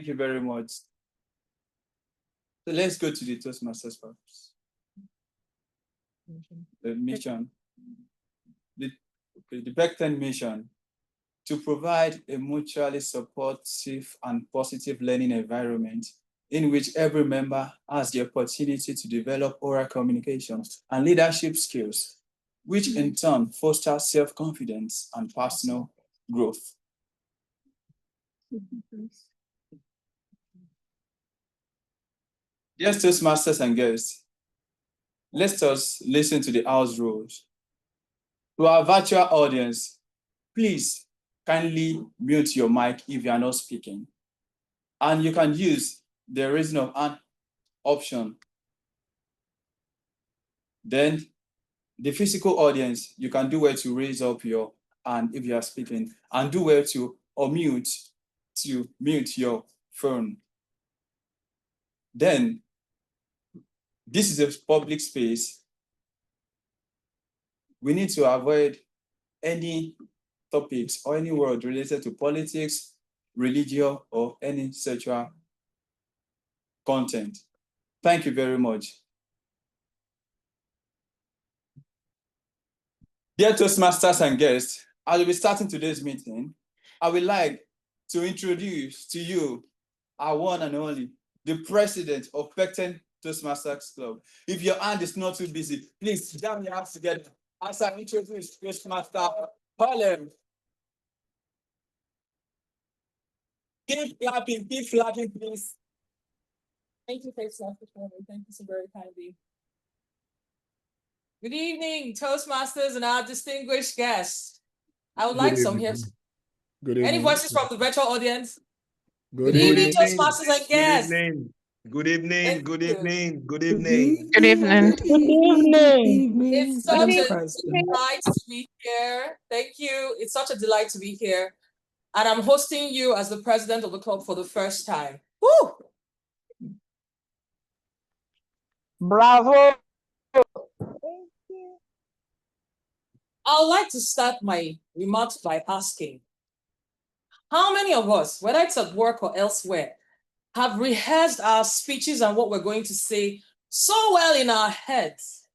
Thank you very much. So let's go to the Toastmasters purpose. The mission. The Pecten mission to provide a mutually supportive and positive learning environment in which every member has the opportunity to develop oral communication and leadership skills, which in turn foster self-confidence and personal growth. Dear Toastmasters and guests, let us listen to the house rules. To our virtual audience, please kindly mute your mic if you are not speaking. And you can use the raising of hand option. Then the physical audience, you can do well to raise up your hand if you are speaking, and do well to mute your phone. Then this is a public space. We need to avoid any topics or any word related to politics, religion, or any sexual content. Thank you very much. Dear Toastmasters and guests, as we'll be starting today's meeting, I would like to introduce to you our one and only, the president of Pecten Toastmasters Club. If your hand is not too busy, please jam your hands together as I introduce Toastmaster Harlem. Keep clapping, please. Thank you, Toastmasters. Thank you so very kindly. Good evening, Toastmasters and our distinguished guests. I would like some here. Good evening. Any voices from the virtual audience? Good evening, Toastmasters and guests. Good evening. Good evening. Good evening. evening. Good evening. Good evening. It's such a delight to be here. Thank you. It's such a delight to be here. And I'm hosting you as the president of the club for the first time. Woo! Bravo. I'd like to start my remarks by asking, how many of us, whether it's at work or elsewhere, have rehearsed our speeches and what we're going to say so well in our heads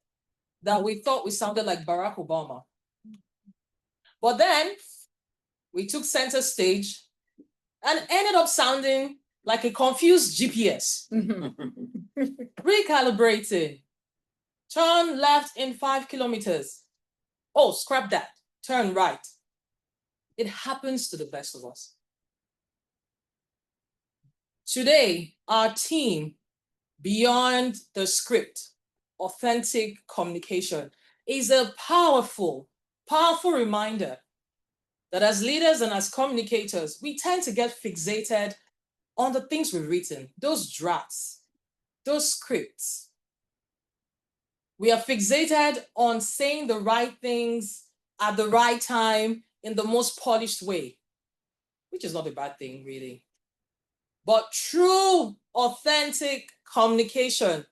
that we thought we sounded like Barack Obama? But then we took center stage and ended up sounding like a confused GPS. Recalibrating. Turn left in 5 kilometers. Oh, scrap that. Turn right. It happens to the best of us. Today, our team, Beyond the Script, Authentic Communication, is a powerful, powerful reminder that as leaders and as communicators, we tend to get fixated on the things we've written, those drafts, those scripts. We are fixated on saying the right things at the right time in the most polished way, which is not a bad thing, really. But true, authentic communication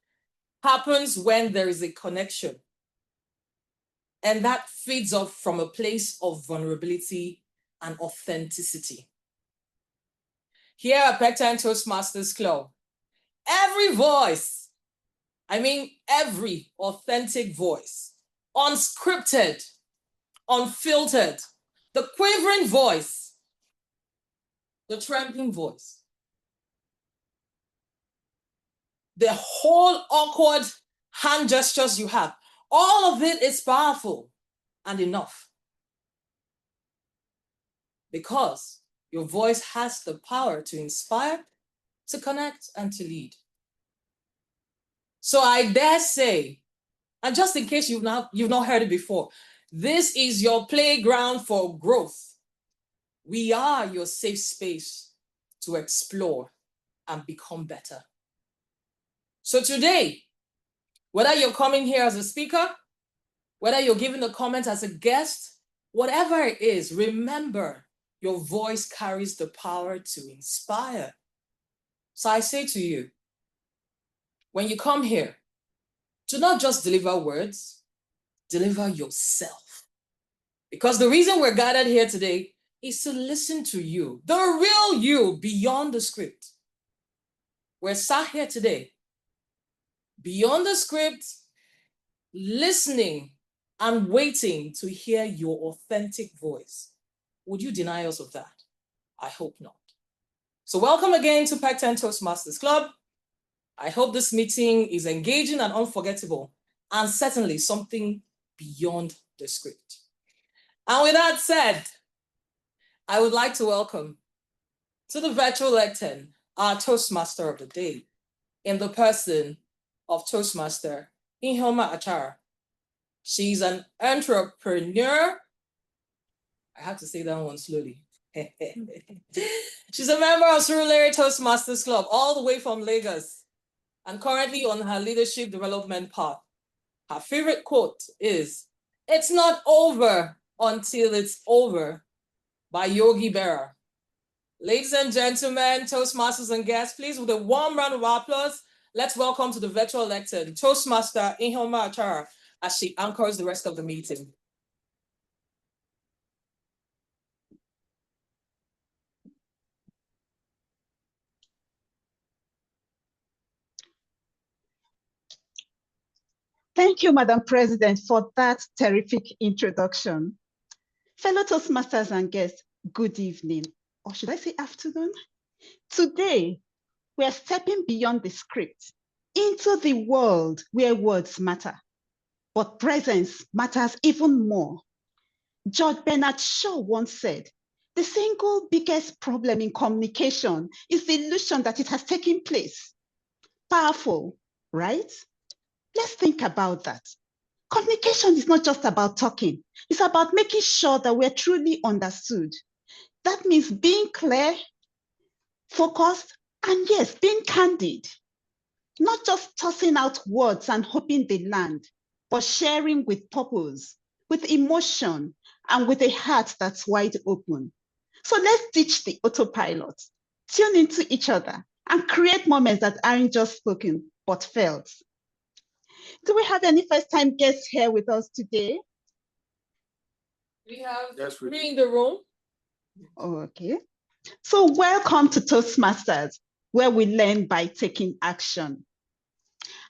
happens when there is a connection. And that feeds off from a place of vulnerability and authenticity. Here at Pecten Toastmasters Club, every voice, I mean every authentic voice, unscripted, unfiltered, the quavering voice, the trembling voice, the whole awkward hand gestures you have, all of it is powerful and enough. Because your voice has the power to inspire, to connect, and to lead. So I dare say, and just in case you've not heard it before, this is your playground for growth. We are your safe space to explore and become better. So today, whether you're coming here as a speaker, whether you're giving a comment as a guest, whatever it is, remember your voice carries the power to inspire. So I say to you, when you come here, do not just deliver words, deliver yourself. Because the reason we're gathered here today is to listen to you, the real you beyond the script. We're sat here today, beyond the script, listening and waiting to hear your authentic voice. Would you deny us of that? I hope not. So welcome again to Pecten Toastmasters Club. I hope this meeting is engaging and unforgettable, and certainly something beyond the script. And with that said, I would like to welcome to the virtual lectern our Toastmaster of the day, in the person of Toastmaster Ihoma Achara. She's an entrepreneur. I have to say that one slowly. She's a member of Surulere Toastmasters Club, all the way from Lagos, and currently on her leadership development path. Her favorite quote is, "It's not over until it's over," by Yogi Berra. Ladies and gentlemen, Toastmasters and guests, please, with a warm round of applause, let's welcome to the virtual lectern, Toastmaster Ihoma Achara, as she anchors the rest of the meeting. Thank you, Madam President, for that terrific introduction. Fellow Toastmasters and guests, good evening, or should I say afternoon? Today, we are stepping beyond the script into the world where words matter, but presence matters even more. George Bernard Shaw once said, "The single biggest problem in communication is the illusion that it has taken place." Powerful, right? Let's think about that. Communication is not just about talking. It's about making sure that we're truly understood. That means being clear, focused, and yes, being candid. Not just tossing out words and hoping they land, but sharing with purpose, with emotion, and with a heart that's wide open. So let's ditch the autopilot, tune into each other, and create moments that aren't just spoken, but felt. Do we have any first-time guests here with us today? We have Yes, we three in the room. Oh, okay. So welcome to Toastmasters, where we learn by taking action.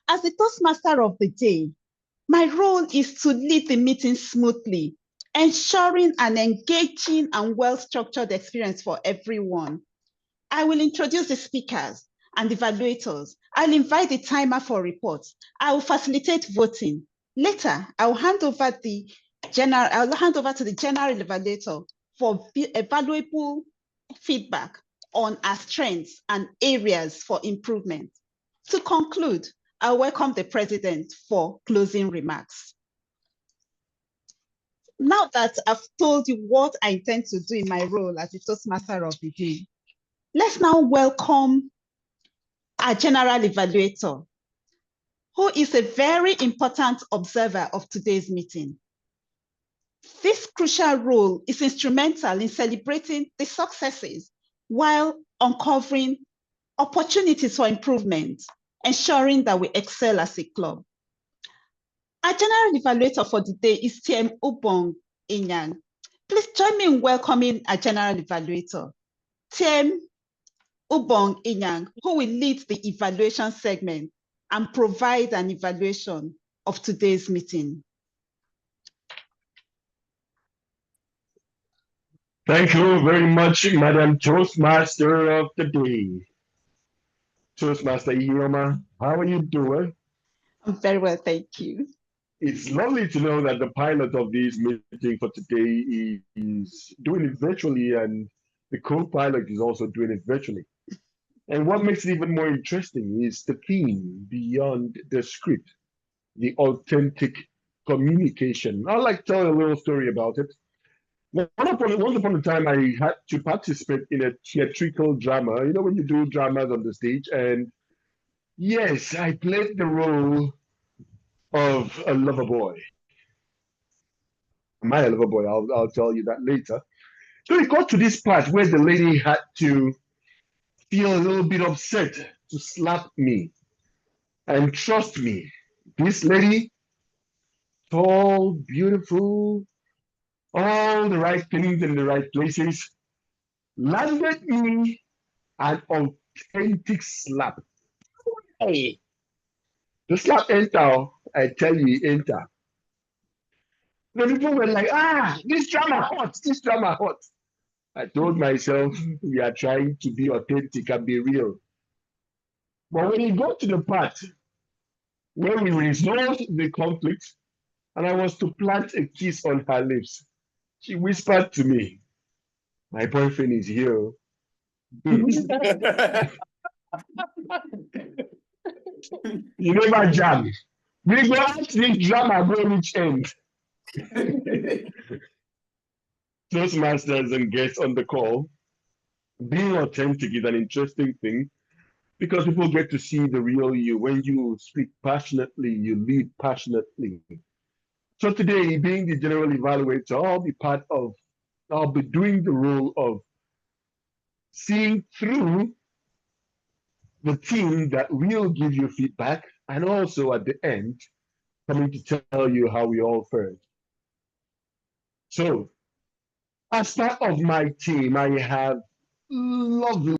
As the Toastmaster of the day, my role is to lead the meeting smoothly, ensuring an engaging and well-structured experience for everyone. I will introduce the speakers and evaluators. I'll invite the timer for reports. I will facilitate voting. Later, I'll hand over to the general evaluator for valuable feedback on our strengths and areas for improvement. To conclude, I welcome the president for closing remarks. Now that I've told you what I intend to do in my role as the Toastmaster of the day, let's now welcome our general evaluator, who is a very important observer of today's meeting. This crucial role is instrumental in celebrating the successes while uncovering opportunities for improvement, ensuring that we excel as a club. Our general evaluator for the day is Tiem Ubong Inyang. Please join me in welcoming our general evaluator, Tiem Ubong Inyang, who will lead the evaluation segment and provide an evaluation of today's meeting. Thank you very much, Madam Toastmaster of the day. Toastmaster Ihoma, how are you doing? I'm very well, thank you. It's lovely to know that the pilot of this meeting for today is doing it virtually, and the co-pilot is also doing it virtually. And what makes it even more interesting is the theme beyond the script, the authentic communication. I'd like to tell a little story about it. Once upon a time, I had to participate in a theatrical drama. You know, when you do dramas on the stage, and yes, I played the role of a lover boy. Am I a lover boy? I'll tell you that later. So it got to this part where the lady had to feel a little bit upset to slap me. And trust me, this lady, tall, beautiful, all the right things in the right places, landed me an authentic slap. Hey, the slap enter, I tell you, enter. The people were like, this drama hot, this drama hot. I told myself we are trying to be authentic and be real. But when it got to the part where we resolved the conflict and I was to plant a kiss on her lips, she whispered to me, my boyfriend is here. You never jam. We go out this drama go reach end. Toastmasters and guests on the call, being authentic is an interesting thing because people get to see the real you. When you speak passionately, you lead passionately. So today, being the general evaluator, I'll be doing the role of seeing through the team that will give you feedback and also at the end, coming to tell you how we all fared. So, as part of my team, I have lovely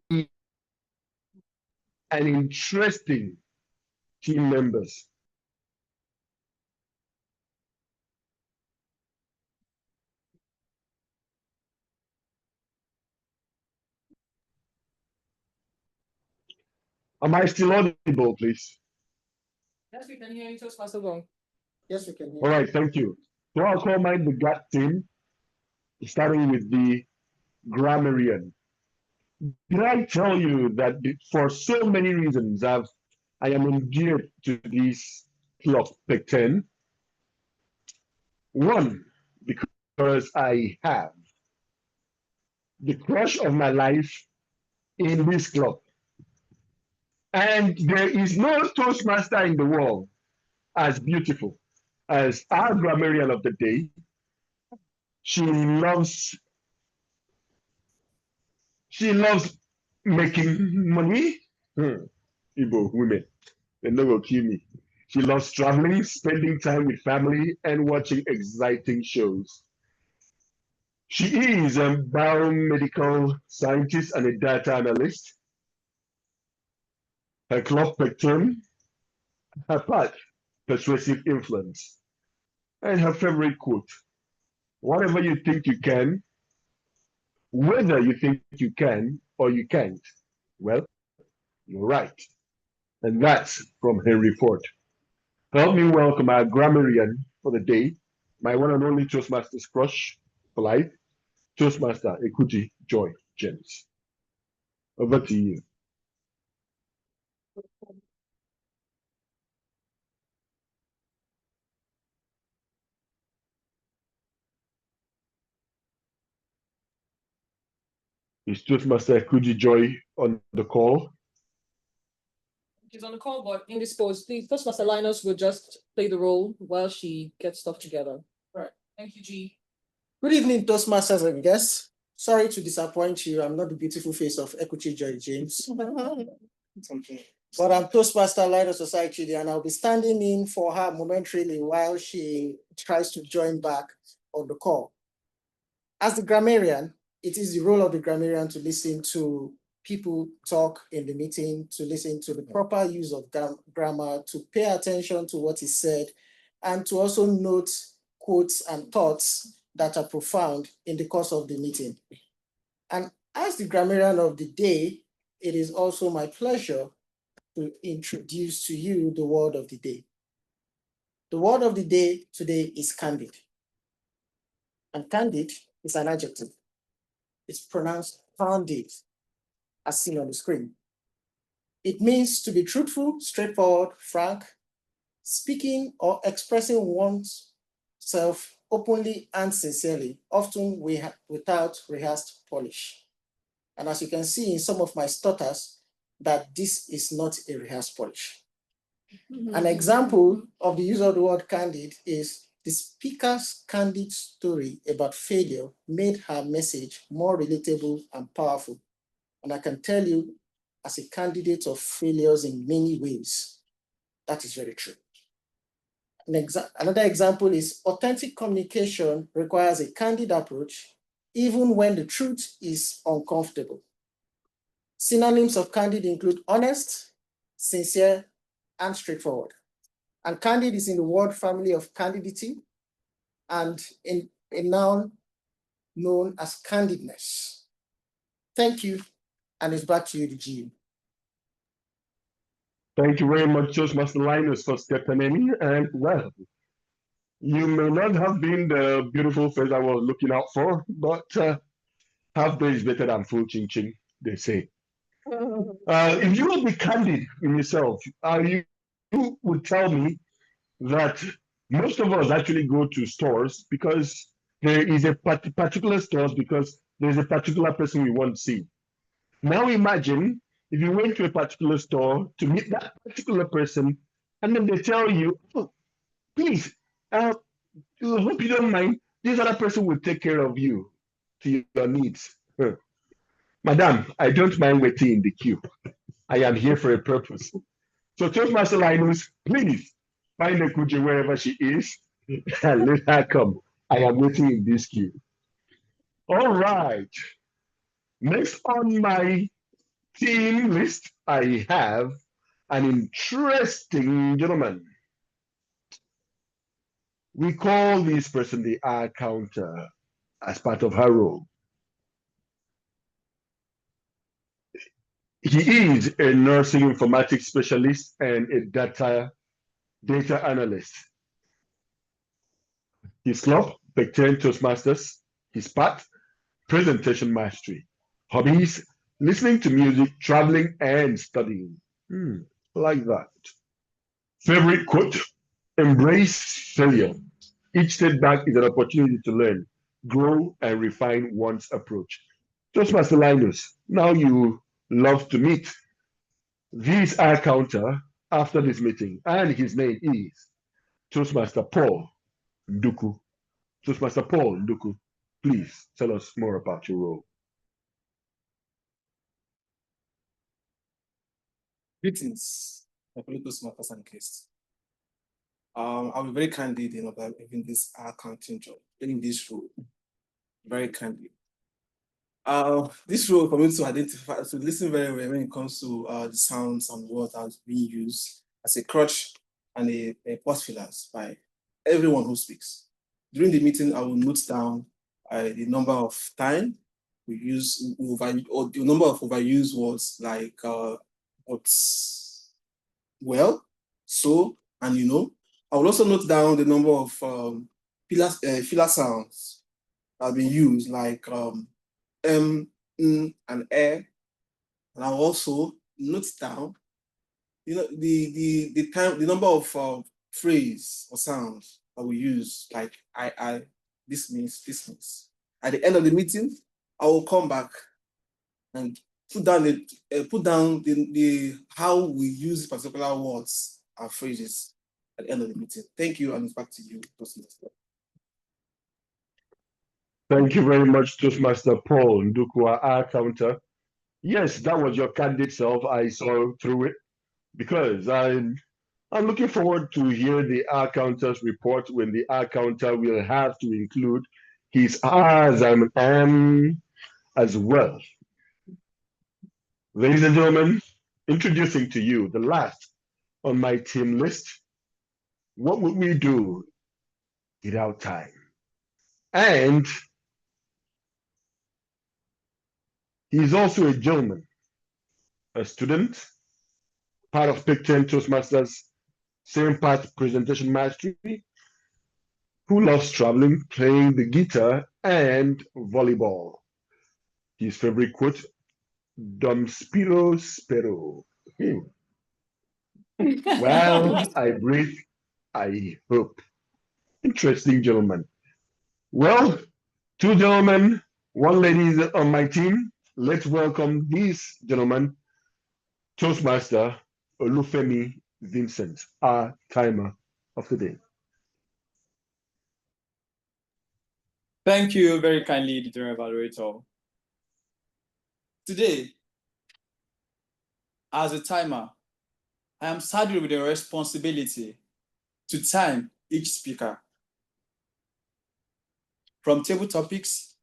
and interesting team members. Am I still audible, please? Yes, we can hear you, Toastmaster Gong. Yes, we can hear. All right, thank you. So I'll call mine the GAT team, starting with the grammarian. Did I tell you that for so many reasons I am endeared to this club, Pecten? One, because I have the crush of my life in this club. And there is no Toastmaster in the world as beautiful as our grammarian of the day. She loves making money. Igbo women, they never kill me. She loves traveling, spending time with family, and watching exciting shows. She is a biomedical scientist and a data analyst. Her club Pecten, her part, persuasive influence, and her favorite quote, whatever you think you can, whether you think you can or you can't, well, you're right. And that's from Henry Ford. Help me welcome our grammarian for the day, my one and only Toastmasters crush for life, Toastmaster Ekuti Joy James. Over to you. Is Toastmaster Ekuti Joy on the call? She's on the call, but indisposed. Please, Toastmaster Linus will just play the role while she gets stuff together. Right. Thank you, G. Good evening, Toastmasters and guests. Sorry to disappoint you. I'm not the beautiful face of Equity Joy James. But I'm Toastmaster Linus Society, and I'll be standing in for her momentarily while she tries to join back on the call. As the grammarian, it is the role of the grammarian to listen to people talk in the meeting, to listen to the proper use of grammar, to pay attention to what is said, and to also note quotes and thoughts that are profound in the course of the meeting. And as the grammarian of the day, it is also my pleasure to introduce to you the word of the day. The word of the day today is candid. And candid is an adjective. It's pronounced candid, as seen on the screen. It means to be truthful, straightforward, frank, speaking or expressing oneself openly and sincerely, often without rehearsed polish. And as you can see in some of my stutters, that this is not a rehearsed polish. An example of the use of the word candid is the speaker's candid story about failure made her message more relatable and powerful. And I can tell you, as a candidate of failures in many ways, that is very true. Another example is authentic communication requires a candid approach, even when the truth is uncomfortable. Synonyms of candid include honest, sincere, and straightforward. And candid is in the word family of candidity and in a noun known as candidness. Thank you, and it's back to you, the GU. Thank you very much, Toastmaster Linus, for stepping in. And well, you may not have been the beautiful face I was looking out for, but half day is better than full ching ching, they say. If you would be candid in yourself, you would tell me that most of us actually go to stores because there is a particular stores because there's a particular person we want to see. Now imagine if you went to a particular store to meet that particular person, and then they tell you, oh, please, I hope you don't mind, this other person will take care of you to your needs. Madam, I don't mind waiting in the queue. I am here for a purpose. So Toastmaster Linus, please find a Kuji wherever she is and let her come. I am waiting in this queue. All right. Next on my team list, I have an interesting gentleman. We call this person the R counter as part of her role. He is a nursing informatics specialist and a data analyst. His club, Pecten Toastmasters, his part, presentation mastery. Hobbies, listening to music, traveling, and studying. Like that. Favorite quote, embrace failure. Each setback is an opportunity to learn, grow, and refine one's approach. Toastmaster Linus, now you love to meet. These are counter after this meeting, and his name is Toastmaster Paul Nduku. Toastmaster Paul Nduku, please tell us more about your role. Greetings, my fellow Toastmasters and guests. I'll be very candid about having this accounting job, in this role. Very candid. This role for me to identify, to listen very well when it comes to the sounds and words that are being used as a crutch and a pause fillers by everyone who speaks. During the meeting, I will note down the number of time we use, or the number of overused words like what's well, so, and you know. I will also note down the number of filler sounds that have been used, like and air. And I'll also note down, the time, the number of phrase or sounds that we use, like I, this means, this means. At the end of the meeting, I will come back and put down the how we use particular words and phrases at the end of the meeting. Thank you, and it's back to you, Toastmaster. Thank you very much, Toastmaster Paul Ndukwa, our counter. Yes, that was your candid self. I saw through it because I'm looking forward to hear the R counter's report when the R counter will have to include his R's and M as well. Ladies and gentlemen, introducing to you the last on my team list. What would we do without time? And he's also a gentleman, a student, part of Pecten Toastmasters, same part presentation mastery, who loves traveling, playing the guitar, and volleyball. His favorite quote, Dom Spiro Spero. Well, I breathe, I hope. Interesting gentleman. Well, two gentlemen, one lady is on my team. Let's welcome this gentleman, Toastmaster Olufemi Vincent, our timer of the day. Thank you very kindly, editor evaluator. Today, as a timer, I am saddled with the responsibility to time each speaker. From table topics,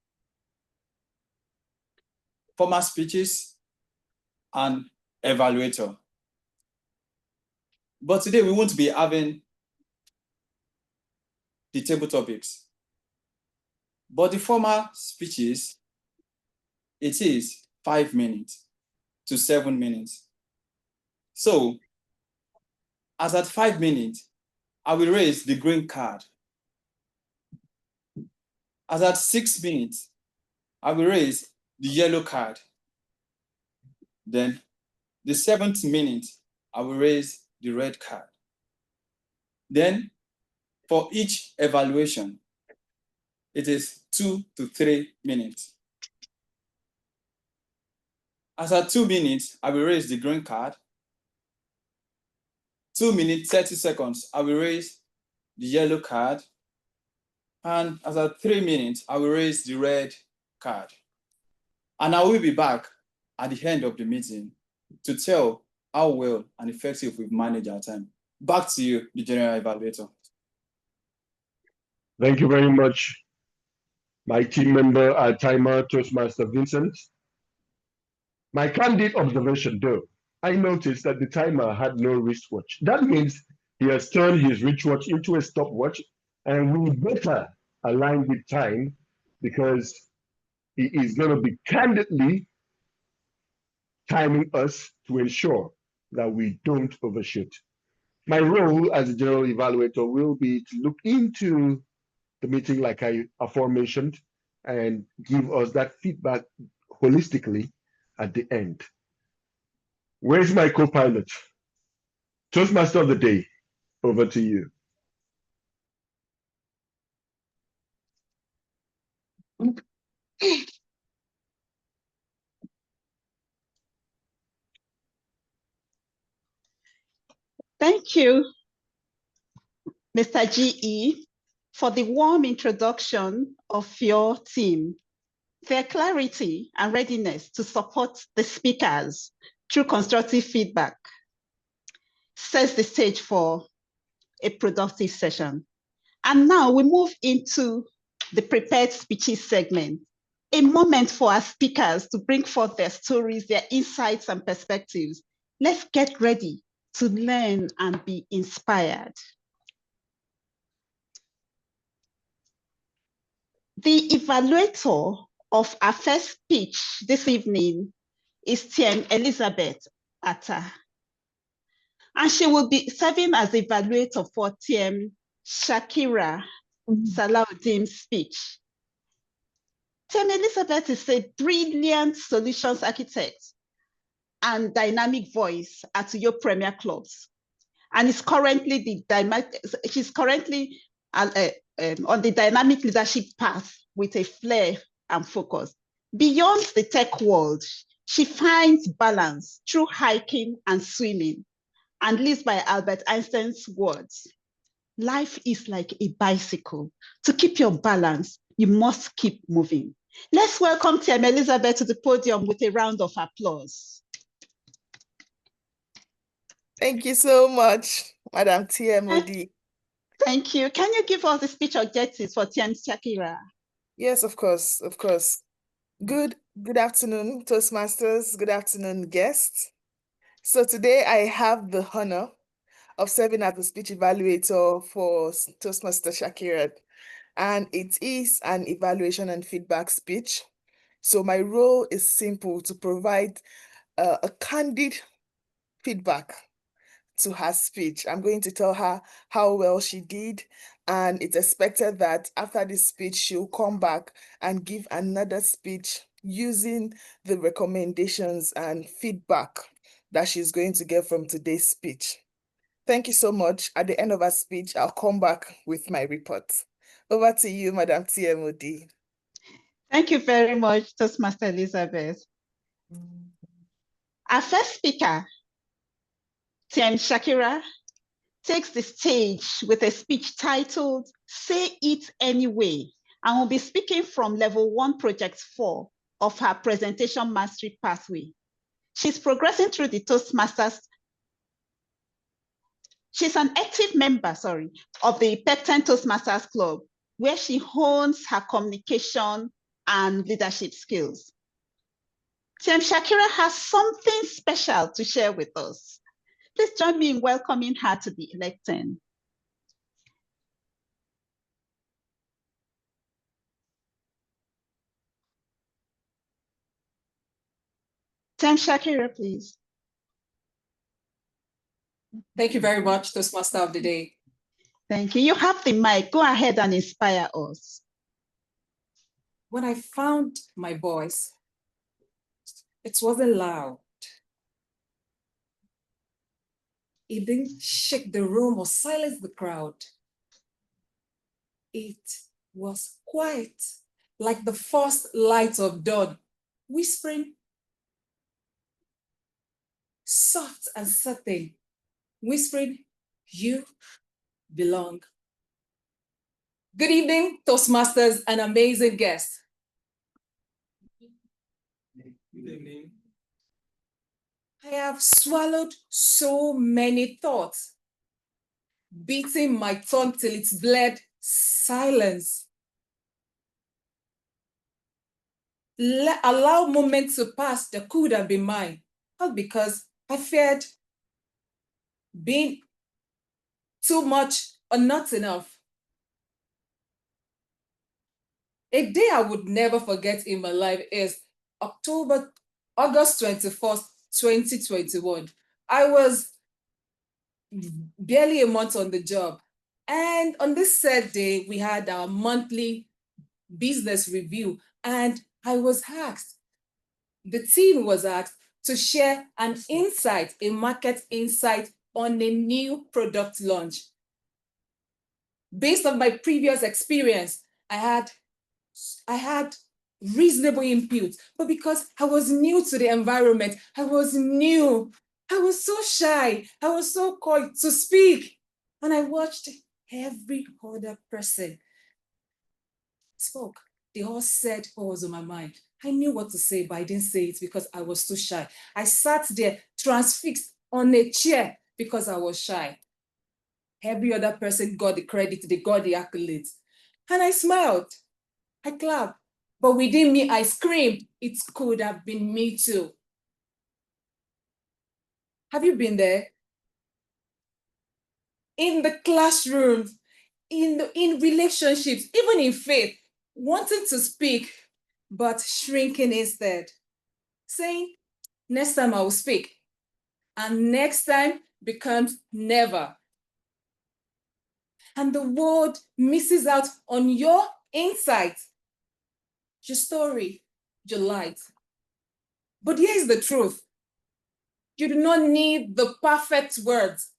formal speeches, and evaluator. But today we won't be having the table topics. But the former speeches, it is 5 minutes to 7 minutes. So, as at 5 minutes, I will raise the green card. As at 6 minutes, I will raise the yellow card. Then, the 7th minute, I will raise the red card. Then, for each evaluation, it is 2 to 3 minutes. As at 2 minutes, I will raise the green card. 2 minutes, 30 seconds, I will raise the yellow card. And as at 3 minutes, I will raise the red card. And I will be back at the end of the meeting to tell how well and effective we've managed our time. Back to you, the general evaluator. Thank you very much, my team member, our timer, Toastmaster Vincent. My candid observation, though, I noticed that the timer had no wristwatch. That means he has turned his wristwatch into a stopwatch, and we better align with time because he is going to be candidly timing us to ensure that we don't overshoot. My role as a general evaluator will be to look into the meeting like I aforementioned and give us that feedback holistically at the end. Where's my co-pilot? Toastmaster of the day, over to you. Thank you, Mr. GE, for the warm introduction of your team. Their clarity and readiness to support the speakers through constructive feedback sets the stage for a productive session. And now we move into the prepared speeches segment, a moment for our speakers to bring forth their stories, their insights and perspectives. Let's get ready to learn and be inspired. The evaluator of our first speech this evening is TM Elizabeth Atta. And she will be serving as the evaluator for TM Shakira Salahuddin's speech. TM Elizabeth is a brilliant solutions architect and dynamic voice at your Premier Clubs. And is currently she's currently on the dynamic leadership path with a flair and focus. Beyond the tech world, she finds balance through hiking and swimming, and lives by Albert Einstein's words. Life is like a bicycle. To keep your balance, you must keep moving. Let's welcome TM Elizabeth to the podium with a round of applause. Thank you so much, Madam TMOD. Thank you. Can you give us the speech objectives for TM Shakira? Yes, of course, of course. Good afternoon, Toastmasters. Good afternoon, guests. So today I have the honor of serving as the speech evaluator for Toastmaster Shakira, and it is an evaluation and feedback speech. So my role is simple: to provide a candid feedback to her speech. I'm going to tell her how well she did, and it's expected that after this speech, she'll come back and give another speech using the recommendations and feedback that she's going to get from today's speech. Thank you so much. At the end of her speech, I'll come back with my report. Over to you, Madam TMOD. Thank you very much, Toastmaster Elizabeth. Our first speaker, TM Shakira, takes the stage with a speech titled Say It Anyway, and will be speaking from level 1, project 4 of her presentation mastery pathway. She's progressing through the Toastmasters. She's an active member, of the Pecten Toastmasters Club, where she hones her communication and leadership skills. TM Shakira has something special to share with us. Please join me in welcoming her to the lectern. Tem Shakira, please. Thank you very much, Toastmaster of the Day. Thank you. You have the mic. Go ahead and inspire us. When I found my voice, it wasn't loud. It didn't shake the room or silence the crowd. It was quiet, like the first light of dawn, whispering, soft and certain, whispering, you belong. Good evening, Toastmasters and amazing guests. Good evening. I have swallowed so many thoughts, beating my tongue till it's bled silence. Allow moments to pass that could have been mine, not because I feared being too much or not enough. A day I would never forget in my life is August 21st, 2021. I was barely a month on the job. And on this said day, we had our monthly business review, and I was asked, the team was asked to share an insight, a market insight on a new product launch. Based on my previous experience, I had reasonable input, but because I was new to the environment, I was so shy, I was so coy to speak. And I watched every other person spoke. They all said what was on my mind. I knew what to say, but I didn't say it because I was too shy. I sat there transfixed on a chair because I was shy. Every other person got the credit, they got the accolades. And I smiled, I clapped. But within me, I screamed, it could have been me too. Have you been there? In the classrooms, in relationships, even in faith, wanting to speak, but shrinking instead. Saying, next time I will speak. And next time becomes never. And the world misses out on your insight, your story, your light. But here's the truth. You do not need the perfect words.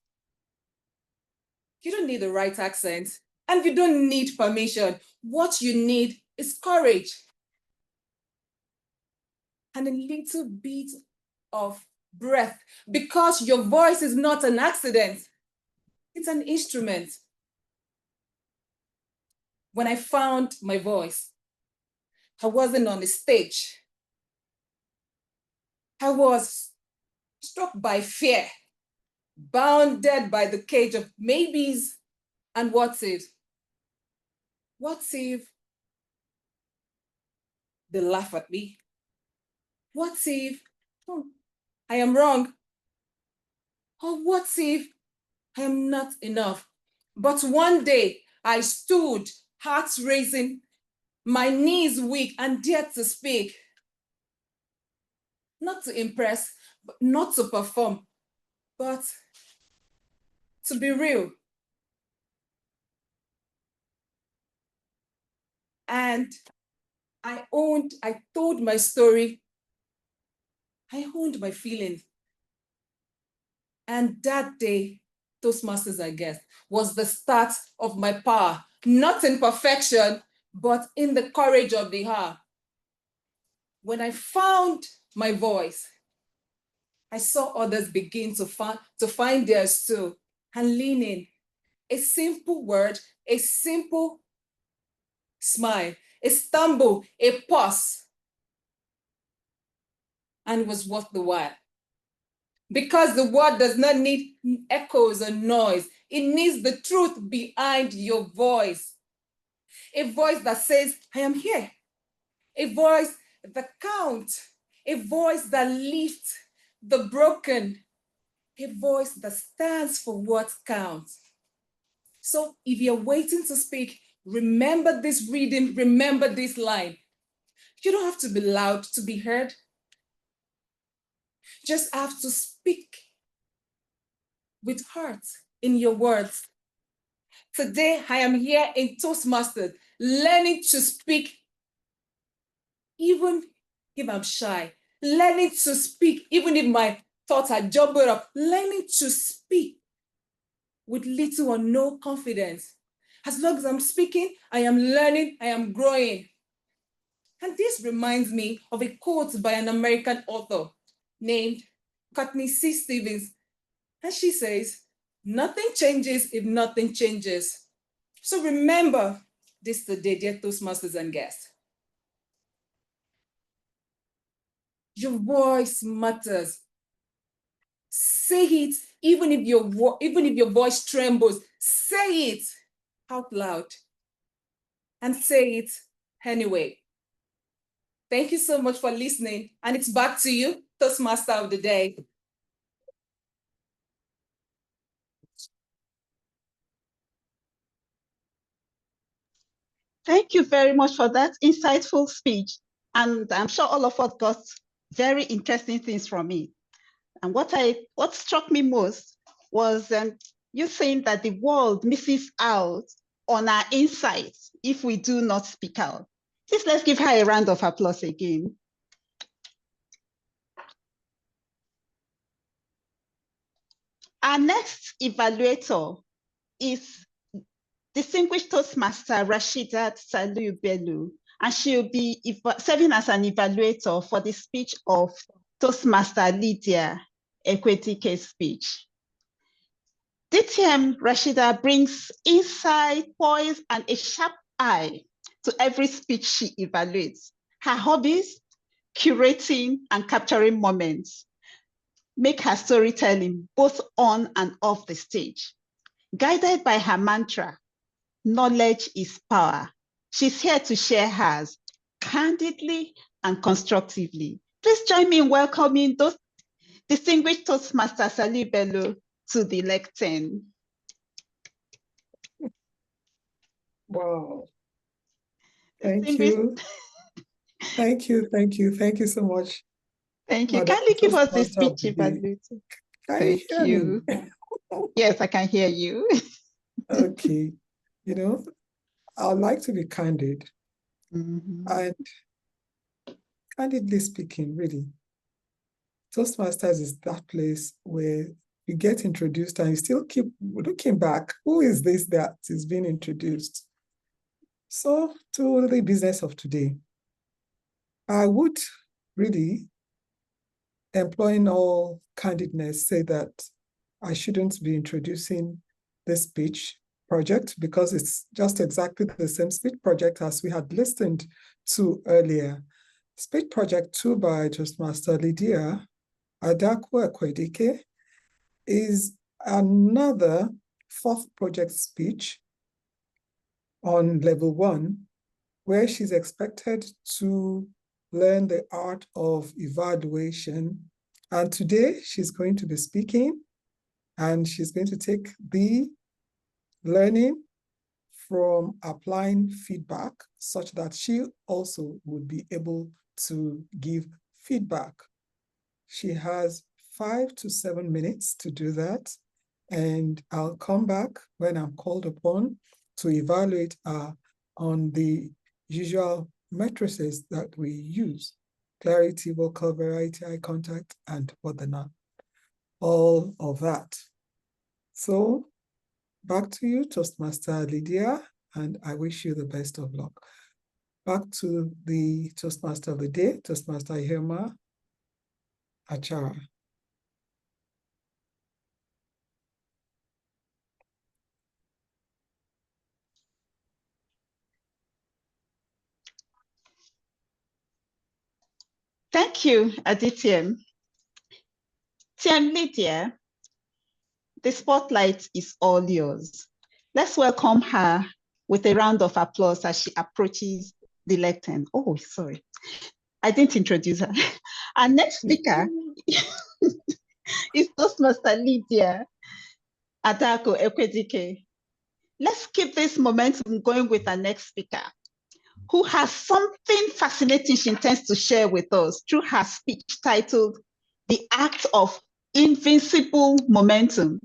You don't need the right accent, and you don't need permission. What you need is courage and a little bit of breath, because your voice is not an accident. It's an instrument. When I found my voice, I wasn't on the stage. I was struck by fear, bounded by the cage of maybes and what if. What if they laugh at me? What if I am wrong? Or what if I am not enough? But one day I stood, heart racing, my knees weak, and dared to speak. Not to impress, but not to perform, but to be real. And I told my story. I owned my feelings. And that day, Toastmasters, I guess, was the start of my power, not in perfection, but in the courage of the heart. When I found my voice, I saw others begin to find theirs too, and lean in. A simple word, a simple smile, a stumble, a pause, and it was worth the while. Because the word does not need echoes or noise. It needs the truth behind your voice. A voice that says, I am here. A voice that counts. A voice that lifts the broken. a voice that stands for what counts. So if you're waiting to speak, remember this reading, remember this line. You don't have to be loud to be heard. Just have to speak with heart in your words. Today, I am here in Toastmasters, learning to speak even if I'm shy, learning to speak even if my thoughts are jumbled up, learning to speak with little or no confidence. As long as I'm speaking, I am learning, I am growing. And this reminds me of a quote by an American author named Courtney C. Stevens. And she says, "Nothing changes if nothing changes." So remember this today, dear Toastmasters and guests. Your voice matters. Say it even if your voice trembles. Say it out loud. And say it anyway. Thank you so much for listening. And it's back to you, Toastmaster of the day. Thank you very much for that insightful speech. And I'm sure all of us got very interesting things from it. And what struck me most was you saying that the world misses out on our insights if we do not speak out. Please let's give her a round of applause again. Our next evaluator is Distinguished Toastmaster Rashidat Salu Bello, and she'll be serving as an evaluator for the speech of Toastmaster Lydia Ekwetike's speech. DTM Rashida brings insight, poise, and a sharp eye to every speech she evaluates. Her hobbies, curating and capturing moments, make her storytelling both on and off the stage. Guided by her mantra, knowledge is power. She's here to share hers candidly and constructively. Please join me in welcoming those distinguished Toastmaster Salu Bello to the lectern. Wow. Thank you. Thank you. Thank you. Thank you so much. Thank you. Kindly give us the speech evaluator. Thank you. Yes, I can hear you. Okay. You know, I'd like to be candid. And candidly speaking, really, Toastmasters is that place where you get introduced and you still keep looking back. Who is this that is being introduced? So to the business of today, I would really, employing all candidness, say that I shouldn't be introducing this speech project because it's just exactly the same speech project as we had listened to earlier. Speech project 2 by Toastmaster Lydia Adakwa Ekwetike is another 4th project speech on level 1, where she's expected to learn the art of evaluation. And today she's going to be speaking and she's going to take the learning from applying feedback such that she also would be able to give feedback. She has 5 to 7 minutes to do that. And I'll come back when I'm called upon to evaluate her on the usual matrices that we use: clarity, vocal variety, eye contact, and whatnot. All of that. So back to you, Toastmaster Lydia, and I wish you the best of luck. Back to the Toastmaster of the day, Toastmaster Irma Achara. Thank you, Aditya. TM Lydia, the spotlight is all yours. Let's welcome her with a round of applause as she approaches the lectern. Oh, sorry, I didn't introduce her. Our next speaker is Toastmaster Lydia Adako Ekwedike. Let's keep this momentum going with our next speaker, who has something fascinating she intends to share with us through her speech titled The Act of Invincible Momentum.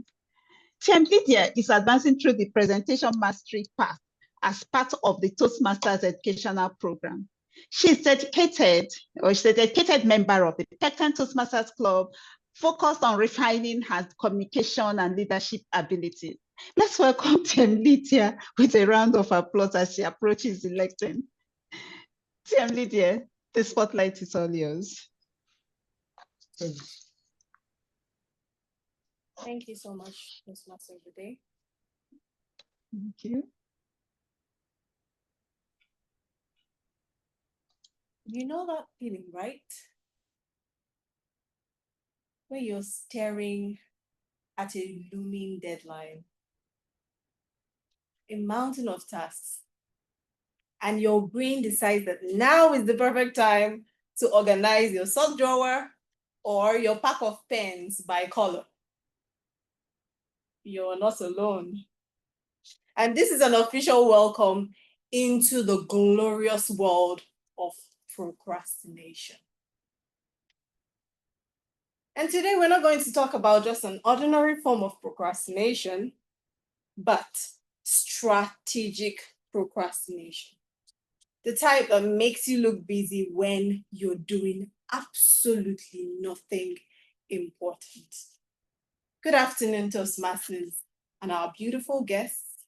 TM Lydia is advancing through the presentation mastery path as part of the Toastmasters educational program. She's a dedicated member of the Pecten Toastmasters Club, focused on refining her communication and leadership abilities. Let's welcome TM Lydia with a round of applause as she approaches the lectern. TM Lydia, the spotlight is all yours. Thank you so much, Ms. Master of the Day. Thank you. You know that feeling, right? Where you're staring at a looming deadline, a mountain of tasks, and your brain decides that now is the perfect time to organize your sock drawer or your pack of pens by color. You're not alone. And this is an official welcome into the glorious world of procrastination. And today we're not going to talk about just an ordinary form of procrastination, but strategic procrastination. The type that makes you look busy when you're doing absolutely nothing important. Good afternoon, Toastmasters, and our beautiful guests.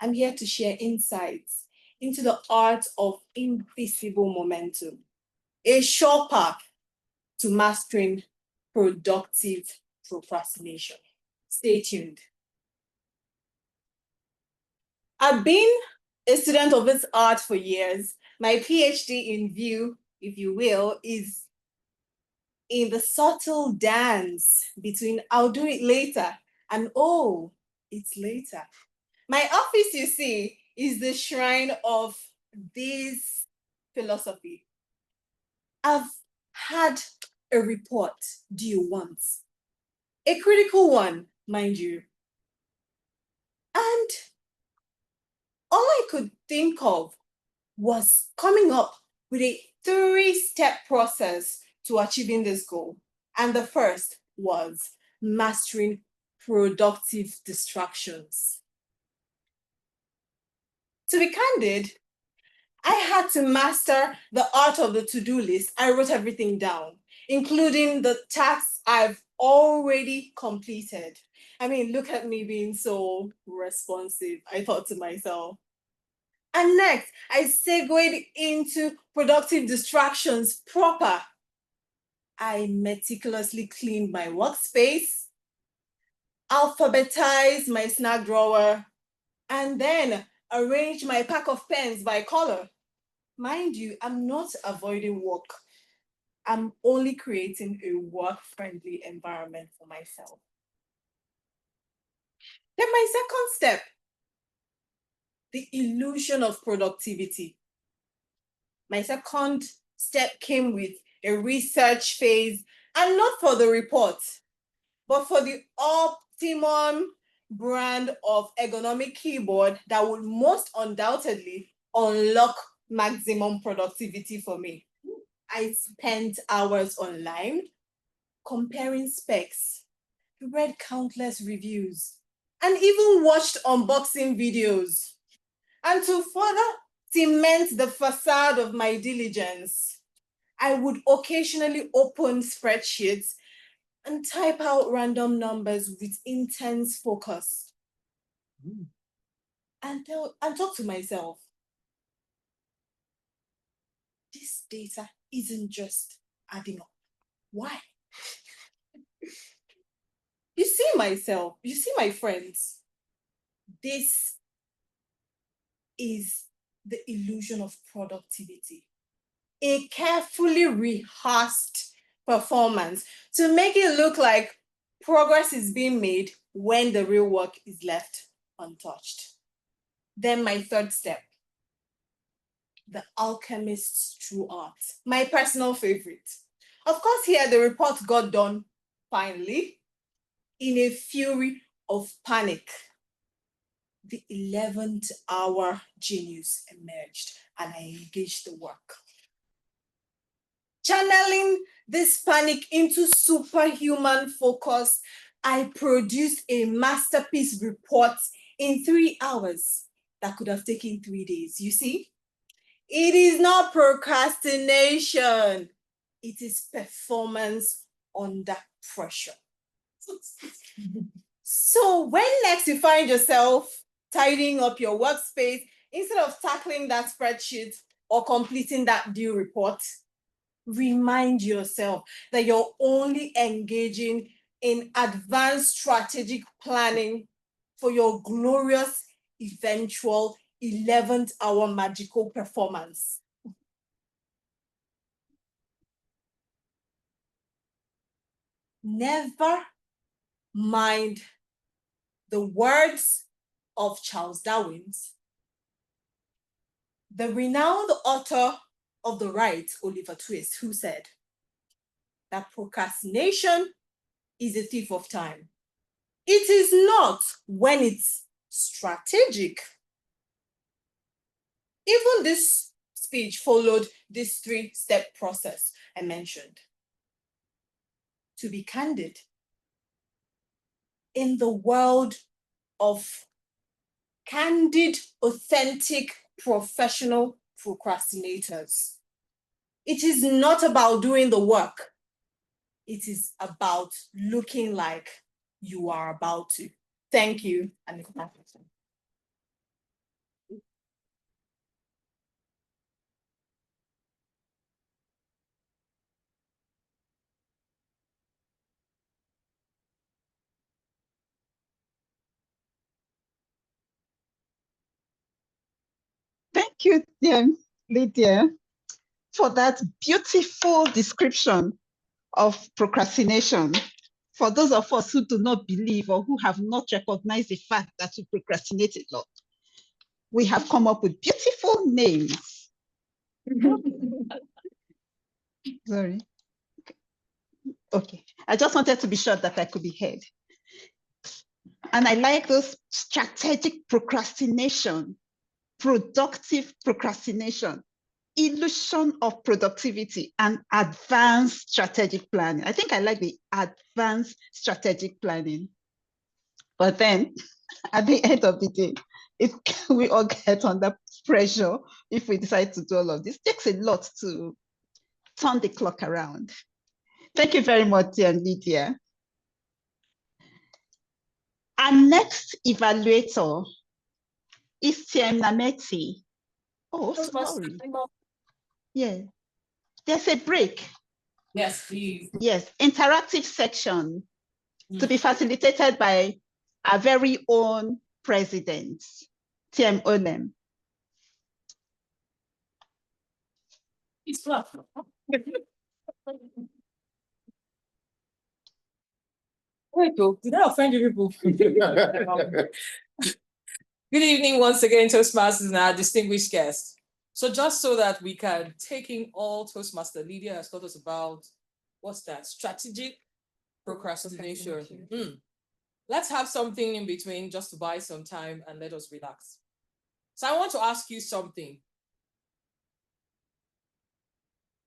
I'm here to share insights into the art of invisible momentum, a sure path to mastering productive procrastination. Stay tuned. I've been a student of this art for years. My PhD in view, if you will, is in the subtle dance between I'll do it later and oh, it's later. My office, you see, is the shrine of this philosophy. I've had a report due once, a critical one, mind you. And all I could think of was coming up with a 3-step process to achieving this goal. And the first was mastering productive distractions. To be candid, I had to master the art of the to-do list. I wrote everything down, including the tasks I've already completed. I mean, look at me being so responsive, I thought to myself. And next, I segued into productive distractions proper. I meticulously cleaned my workspace, alphabetized my snack drawer, and then arranged my pack of pens by color. Mind you, I'm not avoiding work. I'm only creating a work-friendly environment for myself. Then my second step, the illusion of productivity. My second step came with a research phase, and not for the report, but for the optimum brand of ergonomic keyboard that would most undoubtedly unlock maximum productivity for me. I spent hours online comparing specs, read countless reviews, and even watched unboxing videos. And to further cement the facade of my diligence, I would occasionally open spreadsheets and type out random numbers with intense focus. And talk to myself, this data isn't just adding up. Why? You see myself, you see my friends. This is the illusion of productivity. A carefully rehearsed performance to make it look like progress is being made when the real work is left untouched. Then my third step, the alchemist's true art, my personal favorite. Of course, here the report got done finally, in a fury of panic, the 11th hour genius emerged and I engaged the work. Channeling this panic into superhuman focus, I produced a masterpiece report in 3 hours that could have taken 3 days. You see, it is not procrastination. It is performance under pressure. So when next you find yourself tidying up your workspace, instead of tackling that spreadsheet or completing that due report, remind yourself that you're only engaging in advanced strategic planning for your glorious eventual 11th hour magical performance. Never mind the words of Charles Darwin's, the renowned author of The Right, Oliver Twist, who said that procrastination is a thief of time. It is not when it's strategic. Even this speech followed this 3-step process I mentioned. To be candid, in the world of candid, authentic, professional procrastinators, it is not about doing the work. It is about looking like you are about to. Thank you. And Thank you, Lydia, for that beautiful description of procrastination. For those of us who do not believe or who have not recognized the fact that we procrastinate a lot, we have come up with beautiful names. Sorry. Okay, I just wanted to be sure that I could be heard. And I like those strategic procrastination, productive procrastination, illusion of productivity, and advanced strategic planning. I think I like the advanced strategic planning. But then at the end of the day, we all get under pressure if we decide to do all of this. It takes a lot to turn the clock around. Thank you very much, Lydia. Our next evaluator is Nameti. Oh, sorry. Yeah, there's a break. Yes, please. Yes, interactive section to be facilitated by our very own president, TM Onem. It's fluff. Wait, did I offend you people? Good evening once again, Toastmasters and our distinguished guests. So just so that we can take in all Toastmaster, Lydia has taught us about, what's that? Strategic procrastination. Let's have something in between just to buy some time and let us relax. So I want to ask you something.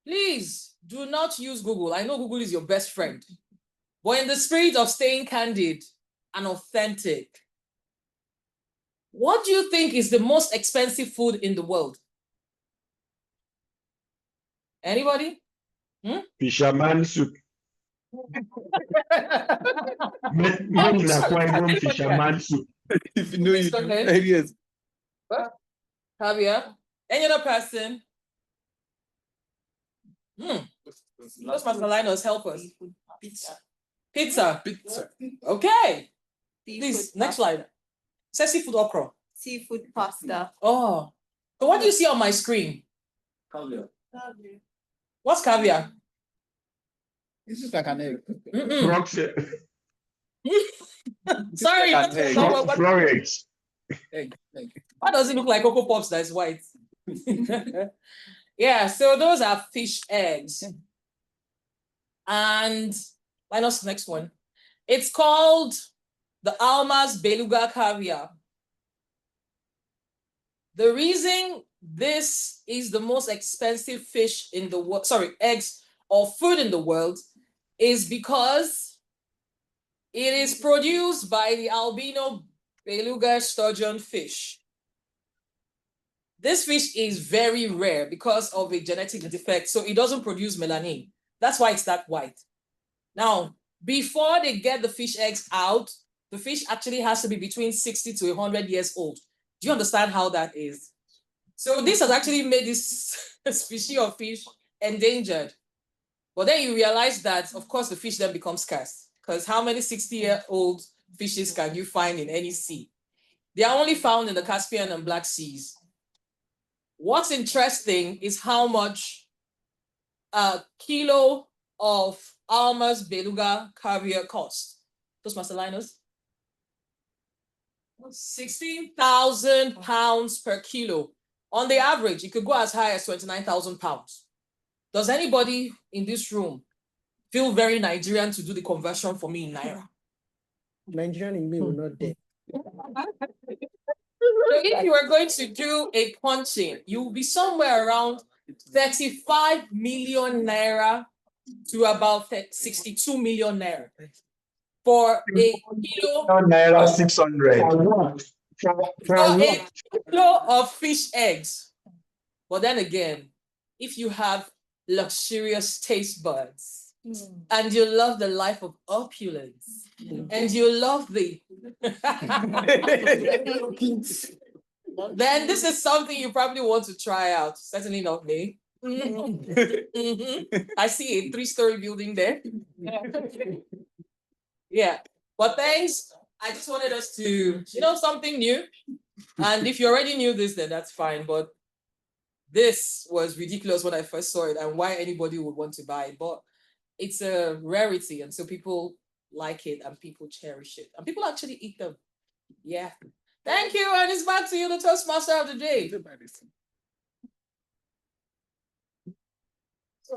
Please do not use Google. I know Google is your best friend, but in the spirit of staying candid and authentic, what do you think is the most expensive food in the world? Anybody? Fisherman soup. Fisherman soup. If you know, you do. Okay. Yes. Javier? Any other person? Toastmaster Linus, help us. Pizza. Okay. Please, next slide. Say seafood okra. Seafood pasta. Oh. So what do you see on my screen? Caviar. What's caviar? This is like an egg. Sorry. Florence. Egg. Why does it look like Cocoa Pops that is white? Yeah, so those are fish eggs. And Minus next one. It's called the Alma's Beluga caviar. The reason this is the most expensive fish in the world, eggs or food in the world, is because it is produced by the albino beluga sturgeon fish. This fish is very rare because of a genetic defect, so it doesn't produce melanin. That's why it's that white. Now, before they get the fish eggs out, the fish actually has to be between 60 to 100 years old. Do you understand how that is? So this has actually made this species of fish endangered. But then you realize that, of course, the fish then becomes scarce, because how many 60-year-old fishes can you find in any sea? They are only found in the Caspian and Black Seas. What's interesting is how much a kilo of Alma's Beluga caviar costs. Toastmaster Linus? 16,000 pounds per kilo. On the average, it could go as high as 29,000 pounds. Does anybody in this room feel very Nigerian to do the conversion for me in Naira? Nigerian in me will not dare. So if you are going to do a punching, you will be somewhere around 35 million Naira to about 62 million Naira for a kilo. Naira 600. For a kilo of fish eggs. But then again, if you have luxurious taste buds and you love the life of opulence and you love the then this is something you probably want to try out. Certainly not me. I see a 3-story building there. Yeah. But thanks. I just wanted us to, something new. And if you already knew this, then that's fine. But this was ridiculous when I first saw it and why anybody would want to buy it. But it's a rarity. And so people like it and people cherish it. And people actually eat them. Yeah. Thank you. And it's back to you, the Toastmaster of the day. So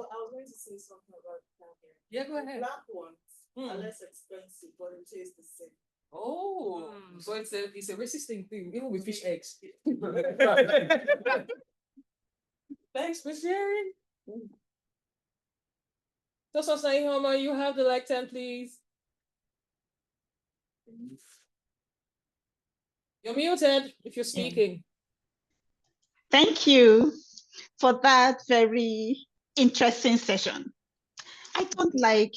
I was going to say something about caviar. Yeah, go ahead. Black ones are less expensive, but it tastes the same. Oh, so it's a resisting thing, even with fish eggs. Thanks for sharing. Toastmaster Ihoma, you have the like 10, please. You're muted if you're speaking. Thank you for that very interesting session. I don't like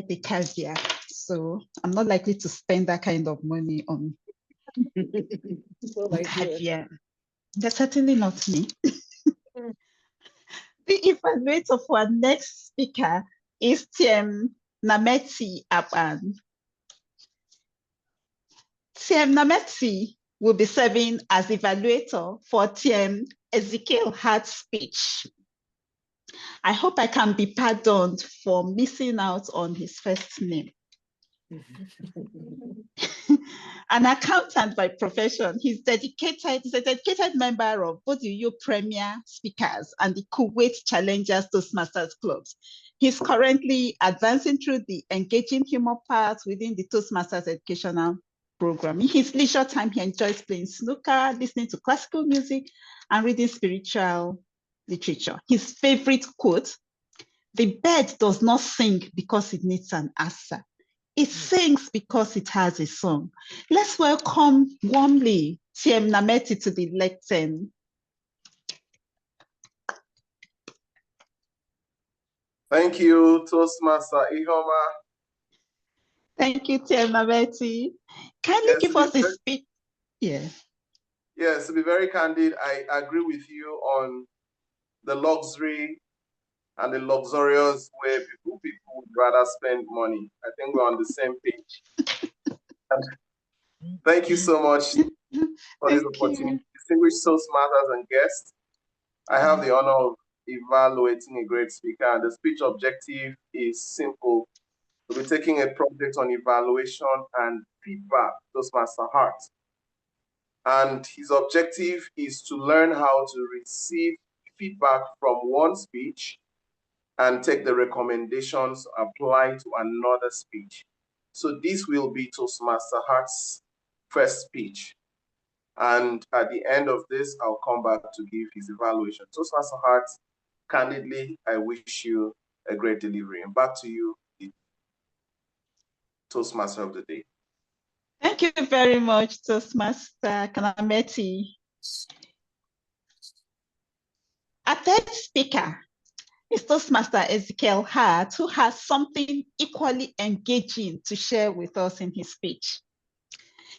the caviar, so I'm not likely to spend that kind of money on caviar. That's certainly not me. The evaluator for our next speaker is Tiem Nameti Aban. Tiem Nameti will be serving as evaluator for Tiem Ezekiel Hart's speech. I hope I can be pardoned for missing out on his first name. An accountant by profession, he's a dedicated member of both the EU Premier Speakers and the Kuwait Challengers Toastmasters clubs. He's currently advancing through the engaging humor path within the Toastmasters educational program. In his leisure time, he enjoys playing snooker, listening to classical music, and reading spiritual literature. His favorite quote: "The bird does not sing because it needs an answer. It sings because it has a song." Let's welcome warmly Tiem Nameti to the lectern. Thank you, Toastmaster Ihoma. Thank you, Tiem Nameti. Kindly give us a speech. Yeah. Yes, to be very candid, I agree with you on the luxury and the luxurious way people would rather spend money. I think we're on the same page. Thank you so much for this opportunity. Distinguished Toastmasters and guests, I have the honor of evaluating a great speaker, and the speech objective is simple. We'll be taking a project on evaluation and feedback, Toastmaster Hart. And his objective is to learn how to receive feedback from one speech and take the recommendations, apply to another speech. So this will be Toastmaster Hart's first speech. And at the end of this, I'll come back to give his evaluation. Toastmaster Hart, candidly, I wish you a great delivery. And back to you, the Toastmaster of the day. Thank you very much, Toastmaster Kanameti. Our third speaker is Toastmaster Ezekiel Hart, who has something equally engaging to share with us in his speech.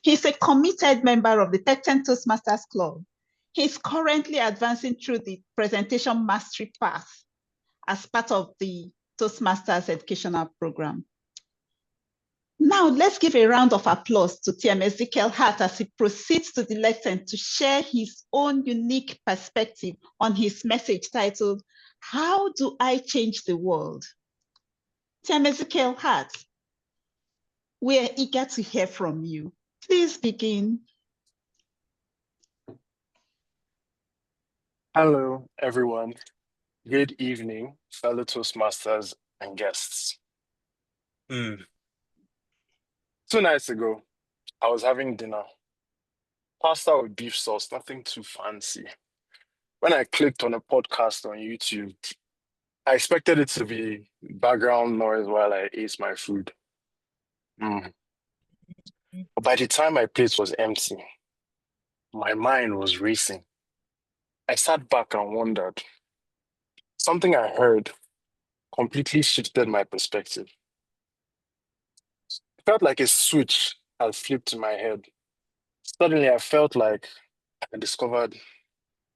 He's a committed member of the Pecten Toastmasters Club. He's currently advancing through the presentation mastery path as part of the Toastmasters educational program. Now, let's give a round of applause to TM Ezekiel Hart as he proceeds to the lesson to share his own unique perspective on his message titled, How Do I Change the World? TM Ezekiel Hart, we're eager to hear from you. Please begin. Hello, everyone. Good evening, fellow Toastmasters and guests. 2 nights ago, I was having dinner. Pasta with beef sauce, nothing too fancy. When I clicked on a podcast on YouTube, I expected it to be background noise while I ate my food. But by the time my plate was empty, my mind was racing. I sat back and wondered. Something I heard completely shifted my perspective. It felt like a switch had flipped in my head. Suddenly, I felt like I discovered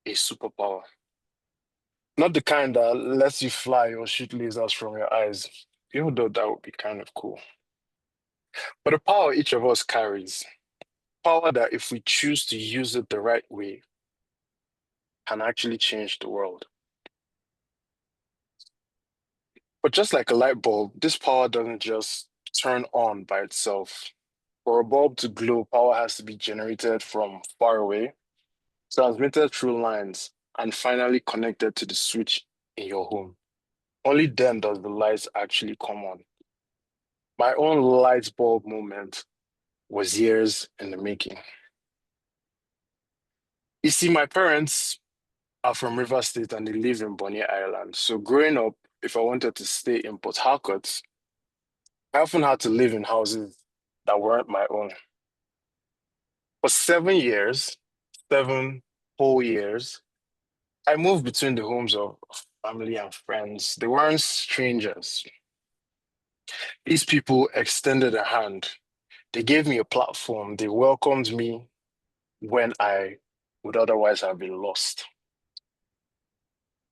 a superpower. Not the kind that lets you fly or shoot lasers from your eyes, even though that would be kind of cool. But the power each of us carries, power that if we choose to use it the right way, can actually change the world. But just like a light bulb, this power doesn't just turn on by itself. For a bulb to glow, power has to be generated from far away, transmitted through lines, and finally connected to the switch in your home. Only then does the lights actually come on. My own light bulb moment was years in the making. You see, my parents are from River State and they live in Bonny Island. So growing up, if I wanted to stay in Port Harcourt, I often had to live in houses that weren't my own. For 7 years, 7 whole years, I moved between the homes of family and friends. They weren't strangers. These people extended a hand. They gave me a platform. They welcomed me when I would otherwise have been lost.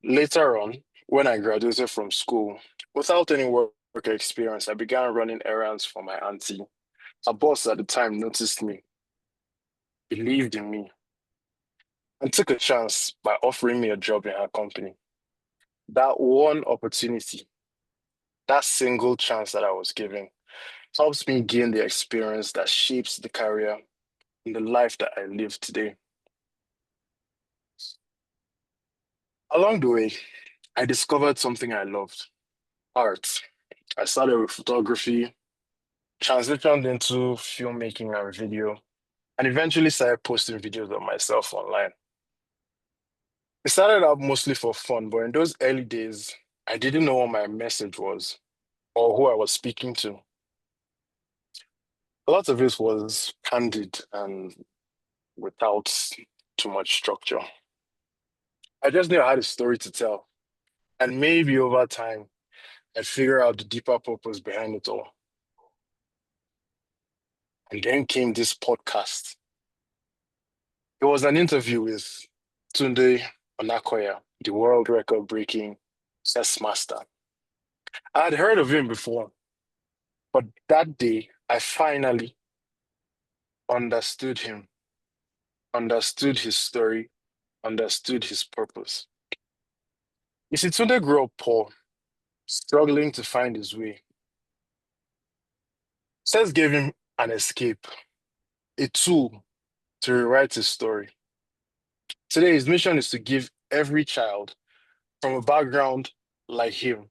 Later on, when I graduated from school, without any work experience, I began running errands for my auntie. Her boss at the time noticed me, believed in me, and took a chance by offering me a job in her company. That one opportunity, that single chance that I was given, helps me gain the experience that shapes the career and the life that I live today. Along the way, I discovered something I loved, art. I started with photography, transitioned into filmmaking and video, and eventually started posting videos of myself online. It started out mostly for fun, but in those early days, I didn't know what my message was or who I was speaking to. A lot of it was candid and without too much structure. I just knew I had a story to tell. And maybe over time, I'd figure out the deeper purpose behind it all. And then came this podcast. It was an interview with Tunde Onakoya, the world record-breaking chess master. I had heard of him before, but that day, I finally understood him, understood his story, understood his purpose. You see, Tunde grew up poor, struggling to find his way. Chess gave him an escape, a tool to rewrite his story. Today, his mission is to give every child from a background like him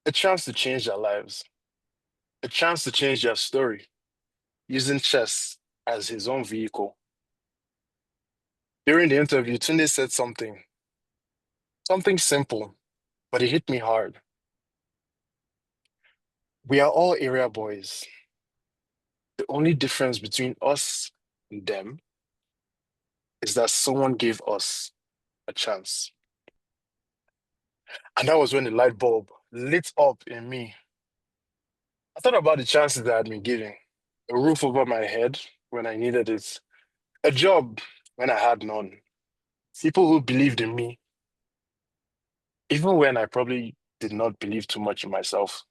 a chance to change their lives, a chance to change their story, using chess as his own vehicle. During the interview, Tunde said something simple, but it hit me hard. We are all area boys. The only difference between us and them is that someone gave us a chance. And that was when the light bulb lit up in me. I thought about the chances that I had been given. A roof over my head when I needed it. A job when I had none. People who believed in me, even when I probably did not believe too much in myself.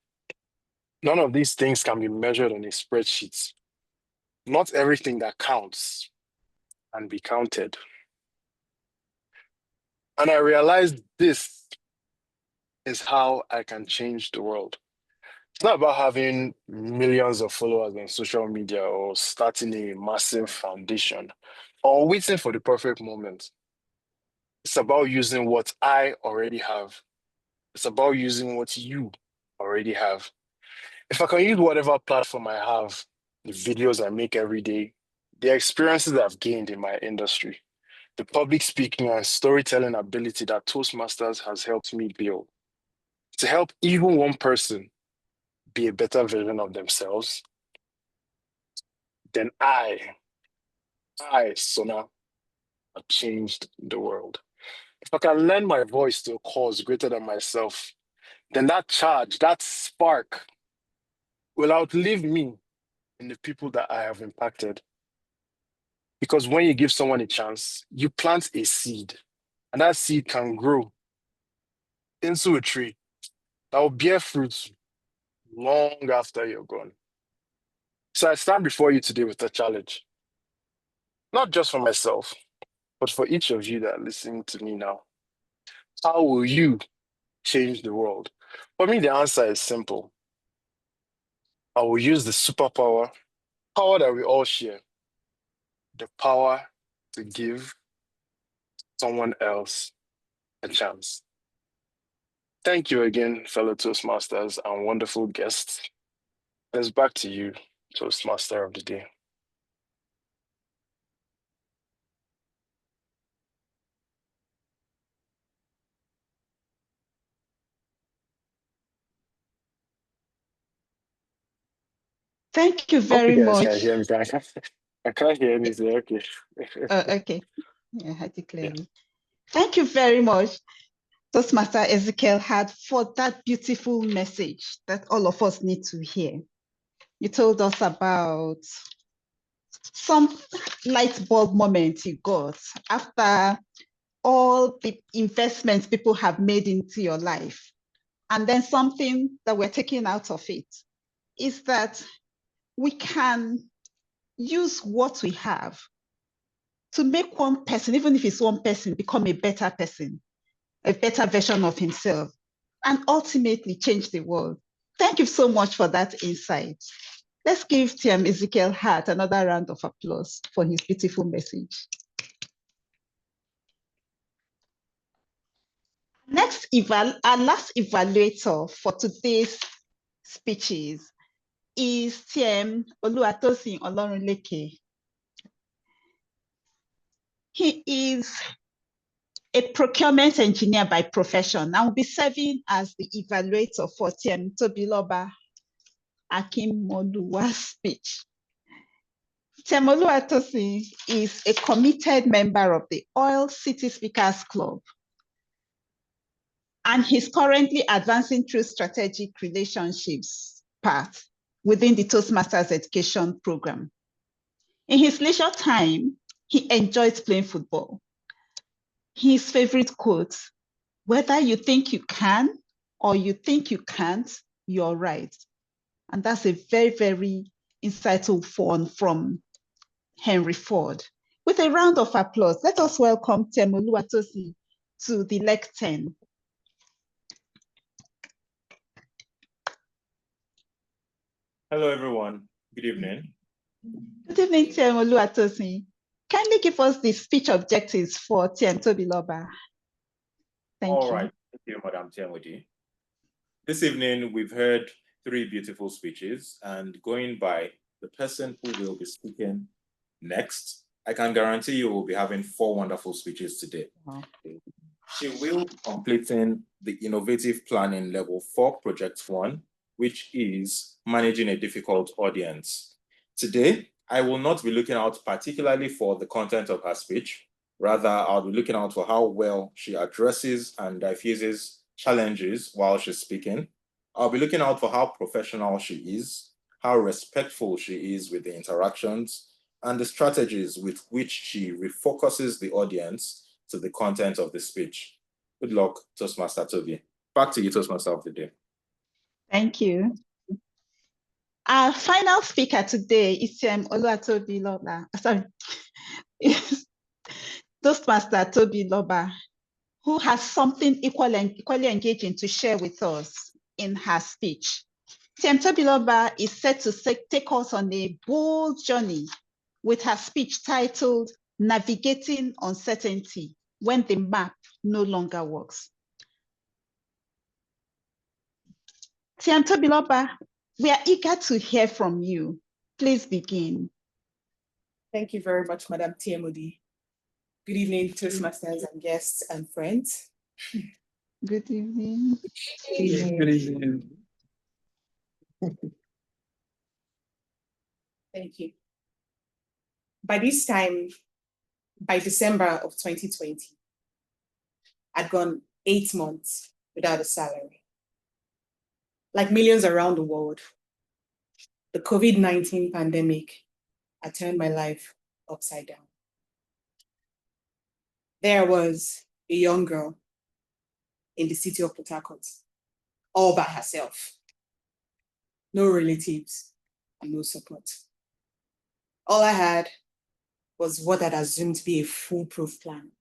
None of these things can be measured on a spreadsheet. Not everything that counts can be counted. And I realized this is how I can change the world. It's not about having millions of followers on social media or starting a massive foundation or waiting for the perfect moment. It's about using what I already have. It's about using what you already have. If I can use whatever platform I have, the videos I make every day, the experiences I've gained in my industry, the public speaking and storytelling ability that Toastmasters has helped me build, to help even one person be a better version of themselves, then I, Sona, have changed the world. If I can lend my voice to a cause greater than myself, then that charge, that spark, will outlive me and the people that I have impacted. Because when you give someone a chance, you plant a seed, and that seed can grow into a tree that will bear fruit long after you're gone. So I stand before you today with a challenge, not just for myself, but for each of you that are listening to me now. How will you change the world? For me, the answer is simple. I will use the superpower, power that we all share, the power to give someone else a chance. Thank you again, fellow Toastmasters and wonderful guests. It's back to you, Toastmaster of the day. Thank you very much. Can hear me. I can't hear anything. Okay. Okay. Yeah, I declare. Yeah. Thank you very much, Toastmaster Ezekiel had, for that beautiful message that all of us need to hear. You told us about some light bulb moment you got after all the investments people have made into your life. And then something that we're taking out of it is that we can use what we have to make one person, even if it's one person, become a better person, a better version of himself, and ultimately change the world. Thank you so much for that insight. Let's give TM Ezekiel Hart another round of applause for his beautiful message. Our last evaluator for today's speeches is TM Oluwatosin Olorunleke. He is a procurement engineer by profession and will be serving as the evaluator for TM Tobiloba Akimoluwa's speech. TM Oluwatosin is a committed member of the Oil City Speakers Club, and he's currently advancing through strategic relationships path within the Toastmasters education program. In his leisure time, he enjoys playing football. His favorite quote, "Whether you think you can or you think you can't, you're right." And that's a very, very insightful one from Henry Ford. With a round of applause, let us welcome TM Oluwatosin to the lectern. Hello, everyone. Good evening. Good evening, TM Oluwatosin. Kindly give us the speech objectives for TM Tobiloba. Thank you. All right. Thank you, Madam Tiamodi. This evening, we've heard 3 beautiful speeches, and going by the person who will be speaking next, I can guarantee you will be having 4 wonderful speeches today. Wow. She will be completing the innovative planning level 4 project 1, which is managing a difficult audience. Today, I will not be looking out particularly for the content of her speech. Rather, I'll be looking out for how well she addresses and diffuses challenges while she's speaking. I'll be looking out for how professional she is, how respectful she is with the interactions, and the strategies with which she refocuses the audience to the content of the speech. Good luck, Toastmaster Toby. Back to you, Toastmaster of the day. Thank you. Our final speaker today is Oluwatobi Loba. Sorry, Toastmaster Toby Loba, who has something equally engaging to share with us in her speech. Toby Loba is set to take us on a bold journey with her speech titled Navigating Uncertainty When the Map No Longer Works. Toby Loba, we are eager to hear from you. Please begin. Thank you very much, Madam TMOD. Good evening, Toastmasters and guests and friends. Good evening. Good evening. Thank you. By this time, by December of 2020, I'd gone 8 months without a salary. Like millions around the world, the COVID-19 pandemic had turned my life upside down. There was a young girl in the city of Port Harcourt, all by herself. No relatives and no support. All I had was what I'd assumed to be a foolproof plan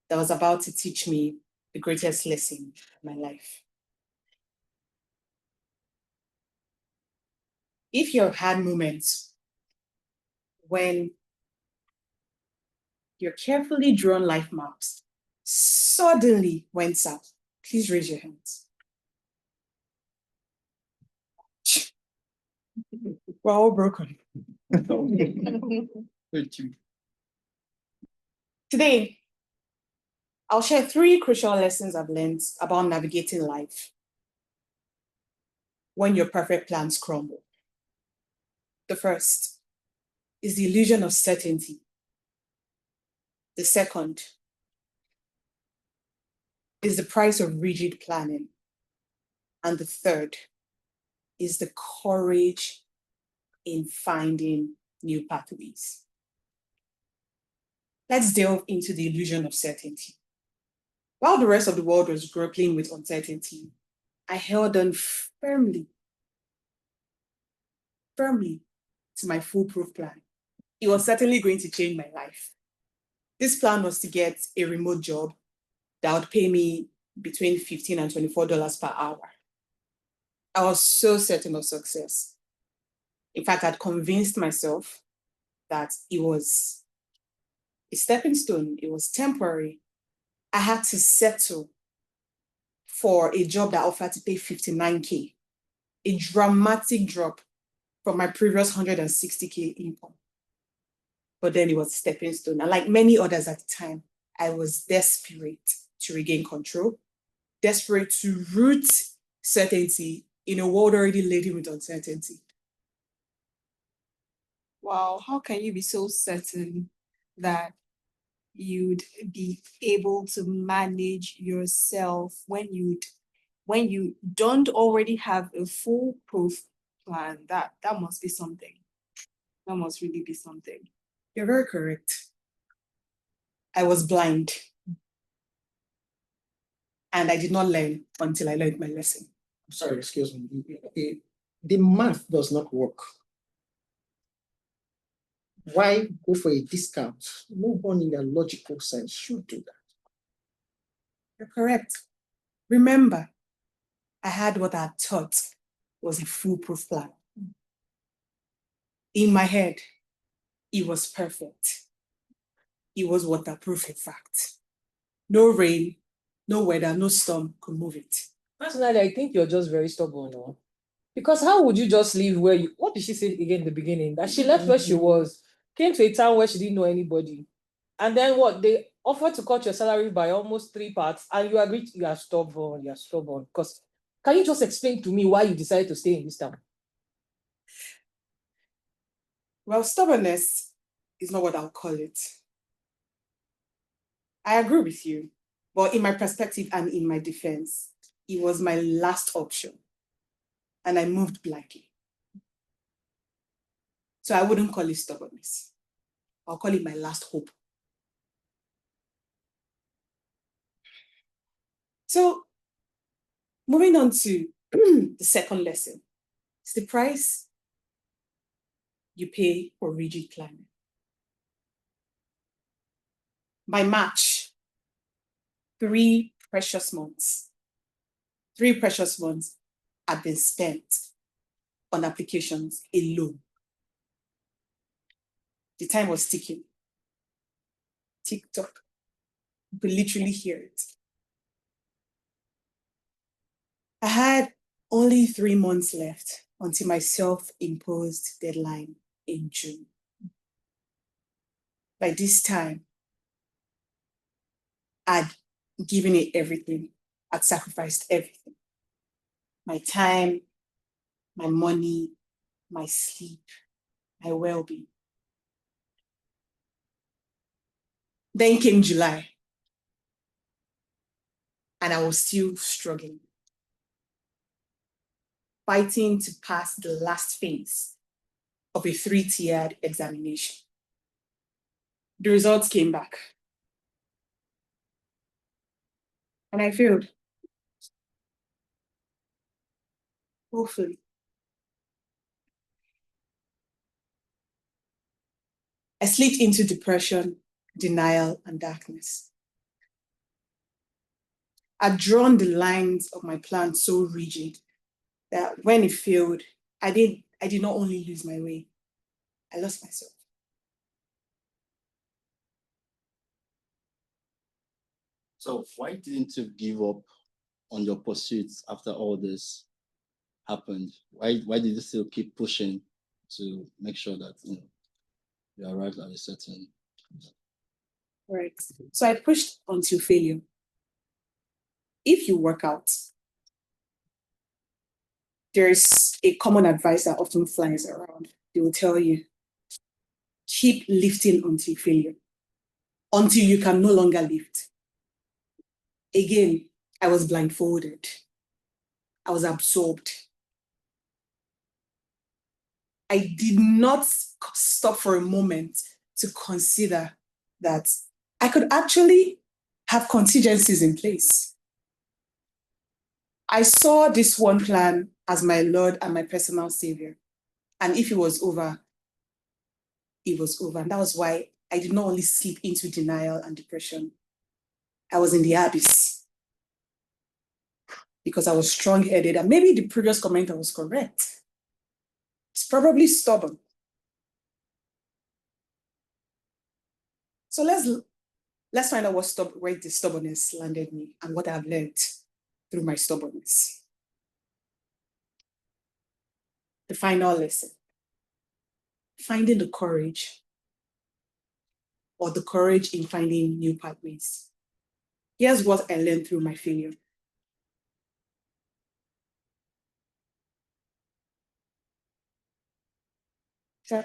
that was about to teach me the greatest lesson of my life. If you've had moments when your carefully drawn life maps suddenly went south, please raise your hands. We're all broken. Today, I'll share 3 crucial lessons I've learned about navigating life when your perfect plans crumble. The first is the illusion of certainty. The second is the price of rigid planning. And the third is the courage in finding new pathways. Let's delve into the illusion of certainty. While the rest of the world was grappling with uncertainty, I held on firmly to my foolproof plan. It was certainly going to change my life. This plan was to get a remote job that would pay me between $15 and $24 per hour. I was so certain of success. In fact, I'd convinced myself that it was a stepping stone, it was temporary. I had to settle for a job that offered to pay $59K, a dramatic drop from my previous $160K income. But then it was a stepping stone. And like many others at the time, I was desperate to regain control, desperate to root certainty in a world already laden with uncertainty. Wow, how can you be so certain that you'd be able to manage yourself when you don't already have a foolproof plan? That must be something. That must really be something. You're very correct. I was blind. And I did not learn until I learned my lesson. Sorry, excuse me. The math does not work. Why go for a discount? No one in their logical sense should do that. You're correct. Remember, I had what I thought was a foolproof plan. In my head, it was perfect. It was waterproof, in fact. No rain, no weather, no storm could move it. Personally, I think you're just very stubborn, no? Because how would you just leave where you, what did she say again in the beginning? That she left where she was, came to a town where she didn't know anybody. And then what? They offered to cut your salary by almost 3 parts, and you agreed, you are stubborn, you are stubborn. Because can you just explain to me why you decided to stay in this town? Well, stubbornness is not what I'll call it. I agree with you, but in my perspective and in my defense, it was my last option, and I moved blindly. So I wouldn't call it stubbornness. I'll call it my last hope. So moving on to the second lesson, it's the price you pay for rigid planning. By March, 3 precious months had been spent on applications alone. The time was ticking. Tick-tock. You could literally hear it. I had only 3 months left until my self-imposed deadline in June. By this time, I'd given it everything. I'd sacrificed everything. My time, my money, my sleep, my well-being. Then came July, and I was still struggling, fighting to pass the last phase of a 3-tiered examination. The results came back, and I failed. Hopefully. I slipped into depression, denial, and darkness. I'd drawn the lines of my plan so rigid that when it failed, I did not only lose my way, I lost myself. So why didn't you give up on your pursuits after all this happened? Why did you still keep pushing to make sure that you arrived at a certain? Right. So I pushed until failure. If you work out, there is a common advice that often flies around. They will tell you, keep lifting until failure, until you can no longer lift. Again, I was blindfolded. I was absorbed. I did not stop for a moment to consider that I could actually have contingencies in place. I saw this one plan as my Lord and my personal savior. And if it was over, it was over. And that was why I did not only slip into denial and depression. I was in the abyss because I was strong-headed. And maybe the previous commenter was correct. It's probably stubborn. So let's find out where the stubbornness landed me and what I've learned through my stubbornness. The final lesson, finding the courage, or the courage in finding new pathways. Here's what I learned through my failure. Sir,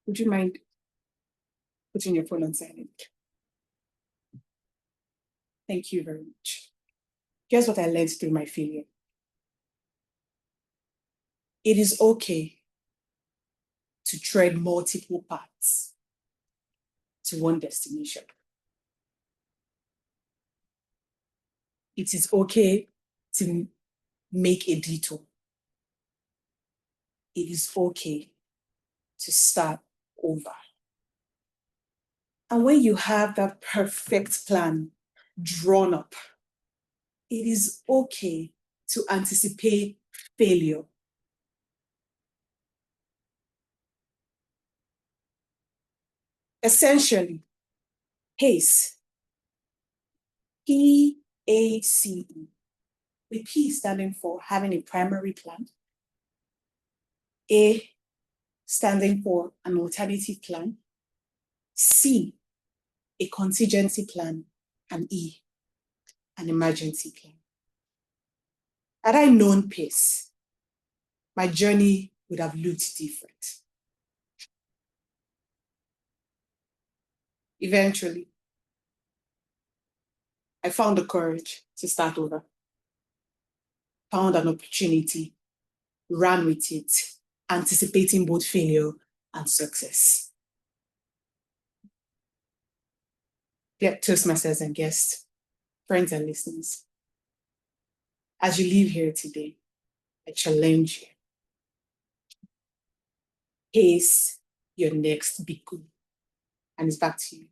would you mind putting your phone on silent? Thank you very much. Here's what I learned through my failure. It is okay to tread multiple paths to one destination. It is okay to make a detour. It is okay to start over. And when you have that perfect plan drawn up, it is okay to anticipate failure. Essentially, PACE, P-A-C-E, with P standing for having a primary plan, A standing for an alternative plan, C, a contingency plan, and E, an emergency plan. Had I known pace, my journey would have looked different. Eventually, I found the courage to start over, found an opportunity, ran with it, anticipating both failure and success. Dear Toastmasters and guests, friends and listeners, as you leave here today, I challenge you. Pace your next big goal. And it's back to you.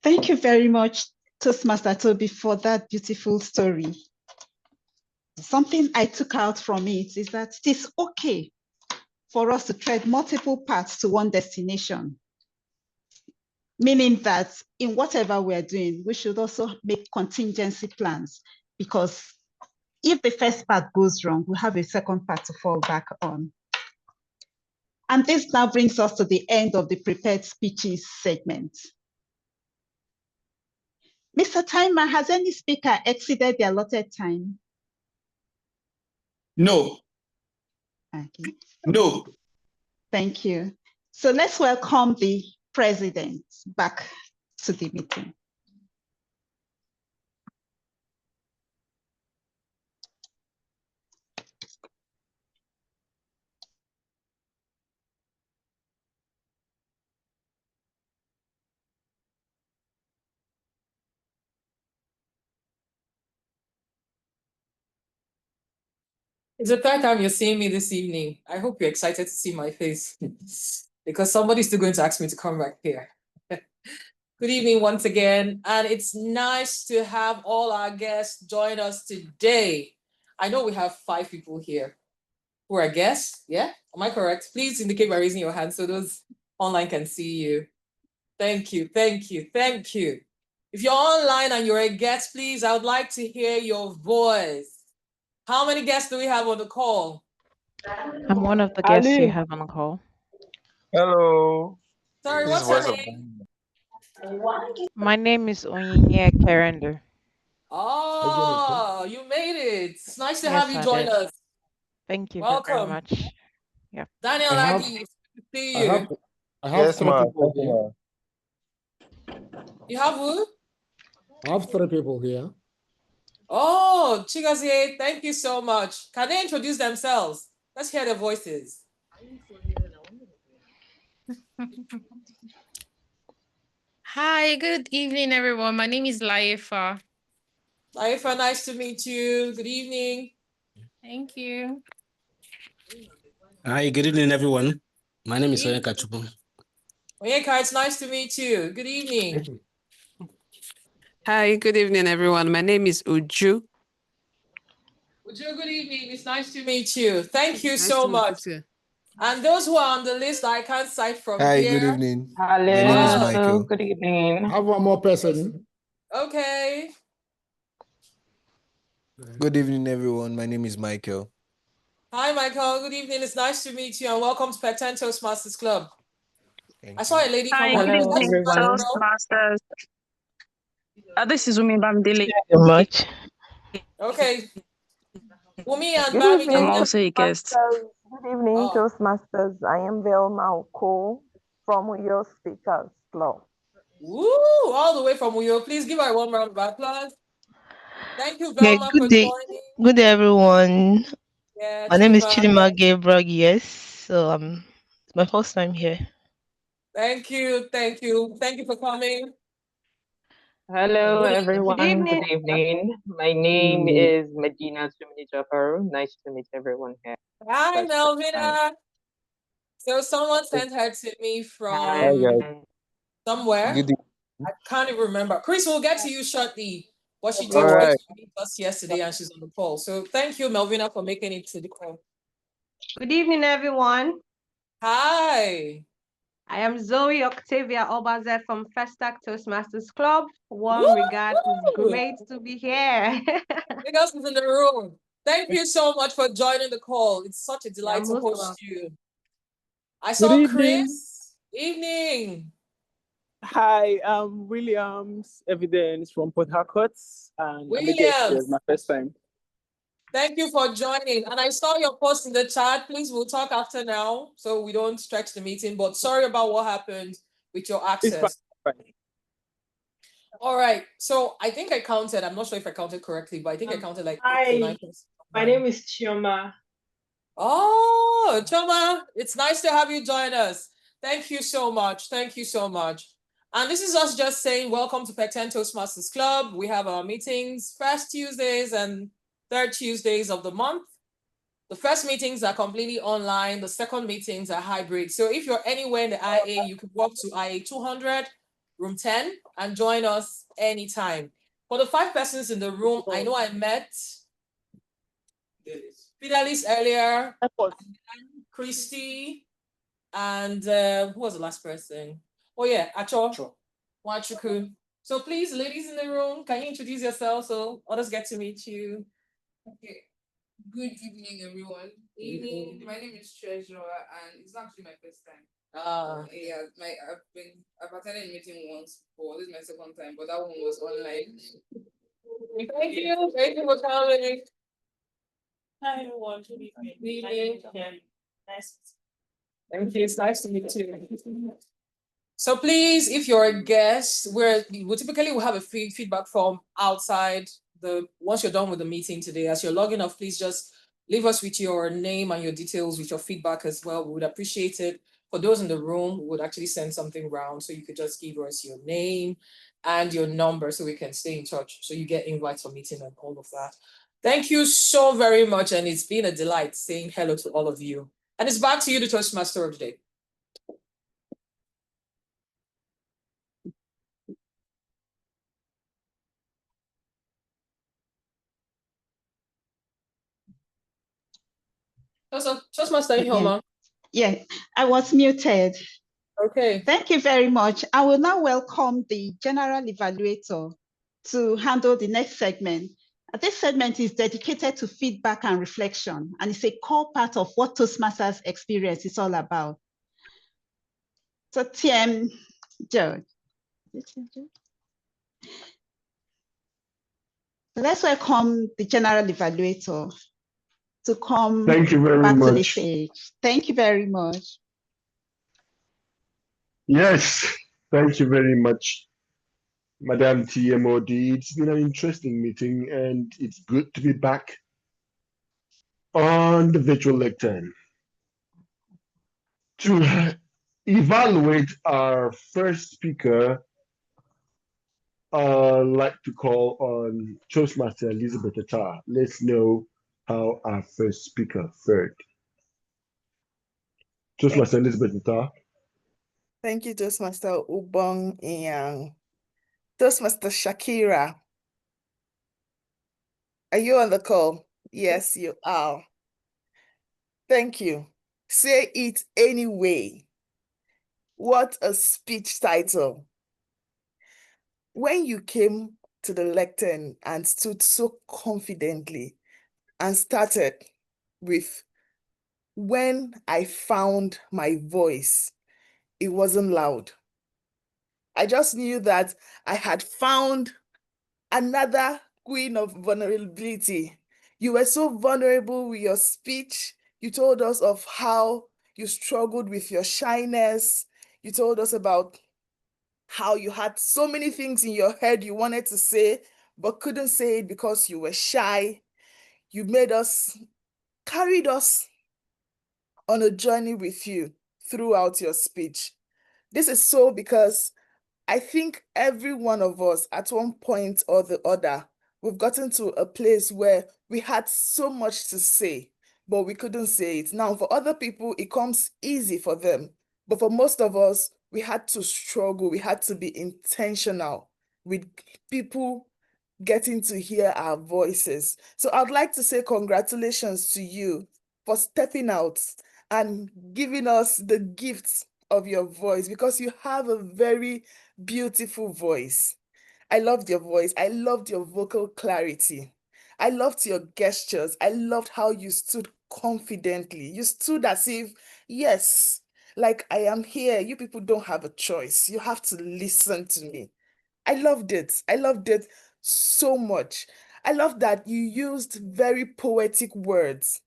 Thank you very much, Toastmaster Toby, for that beautiful story. Something I took out from it is that it is okay for us to tread multiple paths to one destination. Meaning that in whatever we're doing, we should also make contingency plans, because if the first part goes wrong, we have a second part to fall back on. And this now brings us to the end of the prepared speeches segment. Mr. Timer, has any speaker exceeded the allotted time? No. Okay. No. Thank you. So let's welcome the president back to the meeting. It's the third time you're seeing me this evening. I hope you're excited to see my face because somebody's still going to ask me to come back here. Good evening once again, and it's nice to have all our guests join us today. I know we have 5 people here who are guests, yeah? Am I correct? Please indicate by raising your hand so those online can see you. Thank you, thank you, thank you. If you're online and you're a guest, please, I would like to hear your voice. How many guests do we have on the call? I'm one of the guests you have on the call. Hello. Sorry, This is what's your voice of name? My name is Onyinye Kerender. Oh, you made it. It's nice to Yes, have you I join did. us. Thank you very Welcome. much. Yeah. Daniel I have, Aggie, it's good to see I you. have, I have Yes, 3 ma. people Thank you, here. ma. You have who? I have 3 people here. Oh, Chigazie, thank you so much. Can they introduce themselves? Let's hear their voices. Hi, good evening, everyone. My name is Laifa. Laifa, nice to meet you. Good evening. Thank you. Hi, good evening, everyone. My name is Onyeka Chupu. Onyeka, it's nice to meet you. Good evening. Hi, good evening, everyone. My name is Uju. Uju, good evening. It's nice to meet you. Thank you Nice so to meet you much. too. And those who are on the list, I can't cite from Hi, here. good evening. Hello. My name is Michael. Good evening. I have one more person. Okay. Good evening, everyone. My name is Michael. Hi, Michael. Good evening. It's nice to meet you and welcome to Pecten Toastmasters Club. Thank saw a lady Hi, come up. good Is that evening, you, girl? Toastmasters. This is Umi Bamdele. Thank you much. Okay. Wumi and Good Bami. I'm evening, also a guest. Good evening, Toastmasters. I am Velma Oko from your Speakers Club. Woo! All the way from Uyo. Please give her one round of applause. Thank you, Yeah, Velma, good for day. joining. Good day, everyone. Yeah, My name is Chidima. Chidima Gabriel. Yes, so it's my first time here. Thank you. Thank you. Thank you for coming. Hello, Good everyone. evening. Good evening. My name is Medina Tumini Jafaru. Nice to meet everyone here. Hi, First time. Melvina. So someone sent her to me Hi, from guys. somewhere. Good I can't even remember. Chris, we'll get to you shortly. but she All told right. us to meet us yesterday and she's on the call. So thank you, Melvina, for making it to the call. Good evening, everyone. Hi. I am Zoe Octavia Obaze from Festac Toastmasters Club. Warm regards. It's great to be here. Vegas is in the room. Thank you so much for joining the call. It's such a delight to host you. I saw Good evening. Chris. Evening. Hi, I'm Williams Evidence from Port Harcourt, and I'm a guest here. It's my first time. Thank you for joining. And I saw your post in the chat. Please, we'll talk after now so we don't stretch the meeting. But sorry about what happened with your access. All right. So I think I counted. I'm not sure if I counted correctly, but I think I counted like 8 to 9 persons. My name is Chioma. Oh, Chioma, it's nice to have you join us. Thank you so much. Thank you so much. And this is us just saying welcome to Pecten Toastmasters Club. We have our meetings first Tuesdays and third Tuesdays of the month. The first meetings are completely online. The second meetings are hybrid. So if you're anywhere in the IA, you can walk to IA 200, room 10, and join us anytime. For the 5 persons in the room, I know I met Fidelis earlier, Christy, and who was the last person? Oh yeah, Acho Wachuku. So please, ladies in the room, can you introduce yourself so others get to meet you? Okay. Good evening, everyone. Evening. My name is Treasure, and it's actually my first time. Yeah, I've attended a meeting once before. This is my second time, but that one was online. Thank you for coming. Hi everyone. Good evening. Nice. Thank you. It's nice to meet you. So please, if you're a guest, we typically will have a feedback form outside once you're done with the meeting today. As you're logging off, please just leave us with your name and your details with your feedback as well. We would appreciate it. For those in the room, we would actually send something round. So you could just give us your name and your number so we can stay in touch. So you get invites for meeting and all of that. Thank you so very much. And it's been a delight saying hello to all of you. And it's back to you, the Toastmaster of the day. Toastmaster Ihoma. Yeah, I was muted. Okay. Thank you very much. I will now welcome the general evaluator to handle the next segment. This segment is dedicated to feedback and reflection, and it's a core part of what Toastmasters experience is all about. So, TM George. Let's welcome the general evaluator to come Thank you very back to the much. stage. Thank you very much. Yes, thank you very much, Madam TMOD. It's been an interesting meeting and it's good to be back on the virtual lectern to evaluate our first speaker. I'd like to call on Toastmaster Elizabeth Attar. Let's know how our first speaker fared. Toastmaster Elizabeth Attar. Thank you, Toastmaster Ubong Yang. Toastmaster Shakira. Are you on the call? Yes, you are. Thank you. Say it anyway. What a speech title. When you came to the lectern and stood so confidently and started with, when I found my voice, it wasn't loud. I just knew that I had found another queen of vulnerability. You were so vulnerable with your speech. You told us of how you struggled with your shyness. You told us about how you had so many things in your head you wanted to say, but couldn't say it because you were shy. You carried us on a journey with you throughout your speech. This is so because I think every one of us at one point or the other, we've gotten to a place where we had so much to say, but we couldn't say it. Now, for other people, it comes easy for them. But for most of us, we had to struggle. We had to be intentional with people getting to hear our voices. So I'd like to say congratulations to you for stepping out and giving us the gifts of your voice, because you have a very beautiful voice. I loved your voice. I loved your vocal clarity. I loved your gestures. I loved how you stood confidently. You stood as if, yes, like I am here. You people don't have a choice. You have to listen to me. I loved it. I loved it so much. I love that you used very poetic words.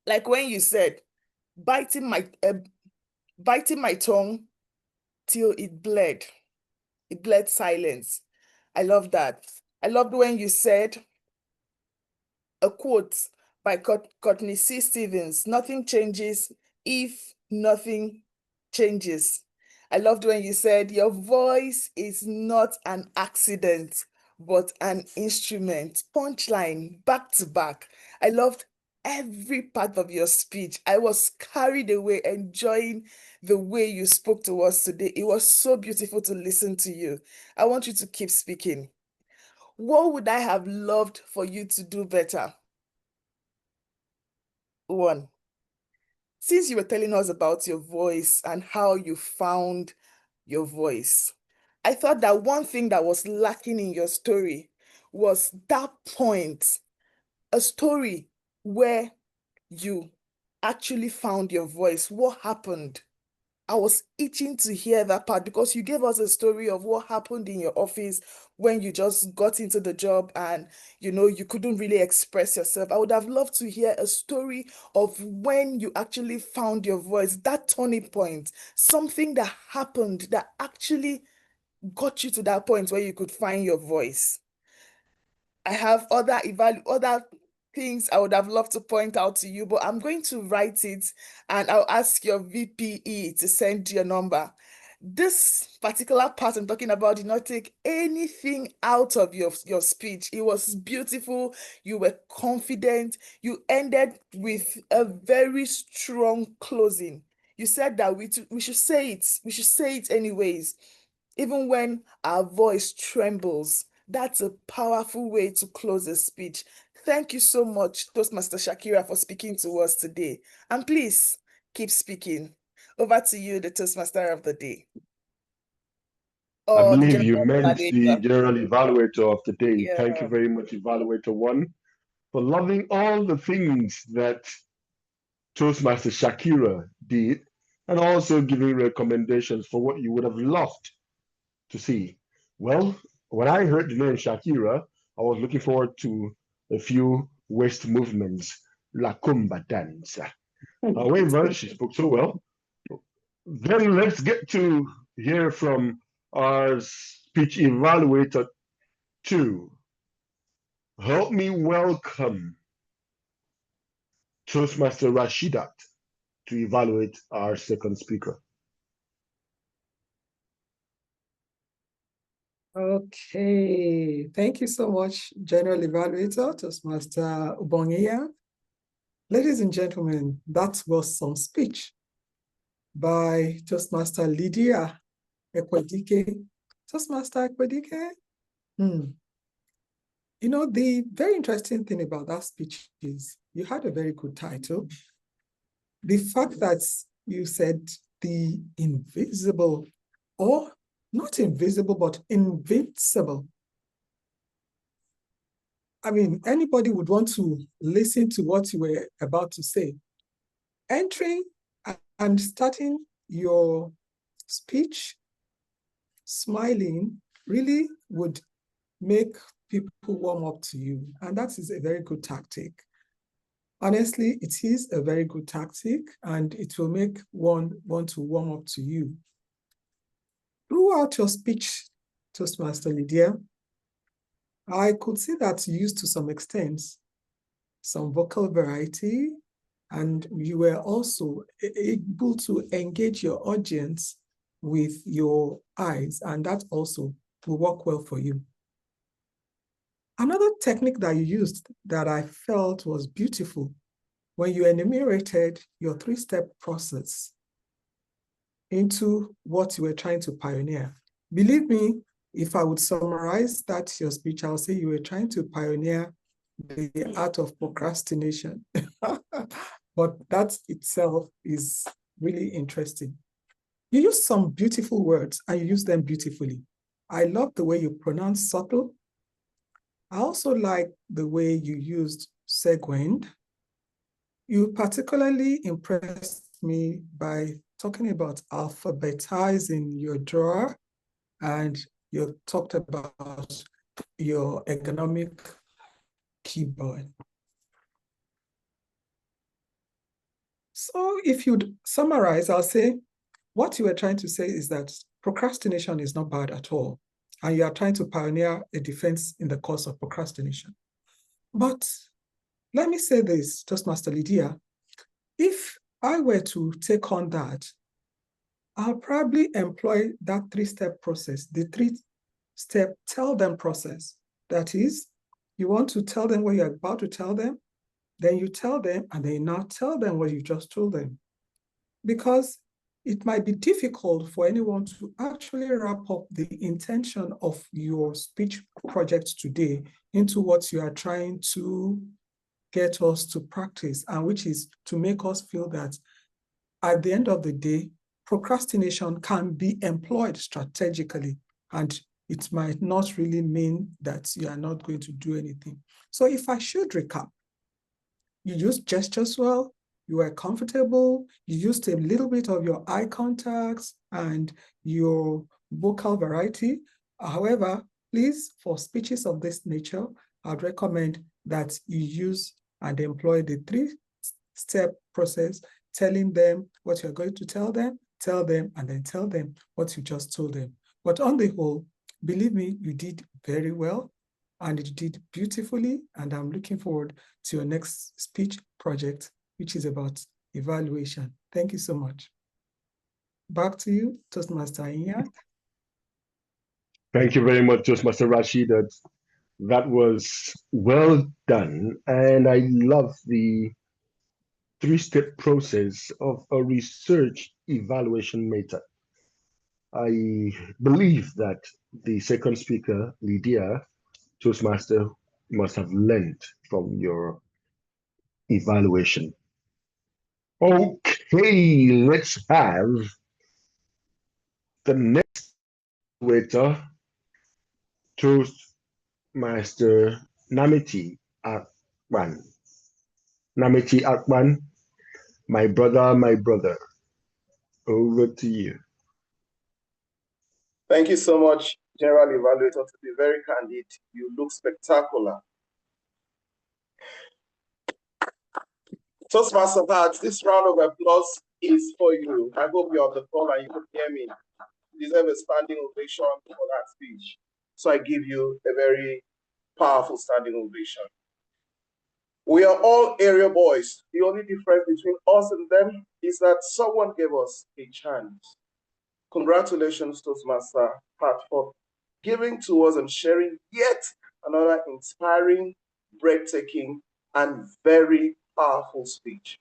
Like when you said, biting my tongue till it bled. It bled silence. I love that. I loved when you said a quote by Courtney C. Stevens, nothing changes if nothing changes. I loved when you said your voice is not an accident, but an instrument. Punchline, back to back. I loved every part of your speech. I was carried away enjoying the way you spoke to us today. It was so beautiful to listen to you. I want you to keep speaking. What would I have loved for you to do better? One, since you were telling us about your voice and how you found your voice, I thought that one thing that was lacking in your story was that point, a story where you actually found your voice. What happened? I was itching to hear that part, because you gave us a story of what happened in your office when you just got into the job and you couldn't really express yourself. I would have loved to hear a story of when you actually found your voice, that turning point, something that happened that actually got you to that point where you could find your voice. I have other things I would have loved to point out to you, but I'm going to write it and I'll ask your VPE to send your number. This particular part I'm talking about did not take anything out of your speech. It was beautiful. You were confident. You ended with a very strong closing. You said that we should say it. We should say it anyways, even when our voice trembles. That's a powerful way to close a speech. Thank you so much, Toastmaster Shakira, for speaking to us today. And please keep speaking. Over to you, the Toastmaster of the day. I Or the believe you general meant the evaluator. general evaluator of the day. Yeah. Thank you very much, Evaluator 1, for loving all the things that Toastmaster Shakira did, and also giving recommendations for what you would have loved to see. Well, when I heard the name Shakira, I was looking forward to a few waist movements, La Cumba dance. However, she spoke so well. Then let's get to hear from our speech evaluator 2. Help me welcome Toastmaster Rashidat to evaluate our second speaker. Okay, thank you so much, General Evaluator, Toastmaster Ubongiya. Ladies and gentlemen, that was some speech by Toastmaster Lydia Ekwedike. Toastmaster Ekwedike, the very interesting thing about that speech is you had a very good title. The fact that you said the invisible, or not invisible, but invincible. I mean, anybody would want to listen to what you were about to say. Entering and starting your speech smiling really would make people warm up to you. And that is a very good tactic. Honestly, it is a very good tactic, and it will make one want to warm up to you. Throughout your speech, Toastmaster Lydia, I could see that you used to some extent some vocal variety, and you were also able to engage your audience with your eyes, and that also will work well for you. Another technique that you used that I felt was beautiful when you enumerated your 3-step process into what you were trying to pioneer. Believe me, If I would summarize that your speech, I'll say you were trying to pioneer the art of procrastination. But that itself is really interesting. You use some beautiful words and you use them beautifully. I love the way you pronounce subtle. I also like the way you used seguend. You particularly impressed me by talking about alphabetizing your drawer, and you talked about your ergonomic keyboard. So if you'd summarize, I'll say what you were trying to say is that procrastination is not bad at all, and you are trying to pioneer a defense in the cause of procrastination. But let me say this, Toastmaster Lydia, if I were to take on that, I'll probably employ that three-step process, the three-step tell them process. That is, you want to tell them what you're about to tell them, then you tell them, and then you now tell them what you just told them. Because it might be difficult for anyone to actually wrap up the intention of your speech project today into what you are trying to get us to practice, and which is to make us feel that at the end of the day, procrastination can be employed strategically, and it might not really mean that you are not going to do anything. So if I should recap, you used gestures well, you were comfortable, you used a little bit of your eye contacts and your vocal variety. However, please, for speeches of this nature, I'd recommend that you use and employ the three-step process, telling them what you're going to tell them, and then tell them what you just told them. But on the whole, believe me, you did very well, and you did beautifully, and I'm looking forward to your next speech project, which is about evaluation. Thank you so much. Back to you, Toastmaster Inya. Thank you very much, Toastmaster Rashid. That was well done. And I love the three-step process of a research evaluation method. I believe that the second speaker, Lydia, Toastmaster, must have learned from your evaluation. Okay, let's have the next waiter, Toastmaster Namiti Akban. Namiti Akban, my brother, over to you. Thank you so much, General Evaluator. To be very candid, you look spectacular. Toastmaster Hearts, this round of applause is for you. I hope you're on the phone and you can hear me. You deserve a standing ovation for that speech. So I give you a very powerful standing ovation. We are all area boys. The only difference between us and them is that someone gave us a chance. Congratulations, Toastmaster Pat, for giving to us and sharing yet another inspiring, breathtaking, and very powerful speech.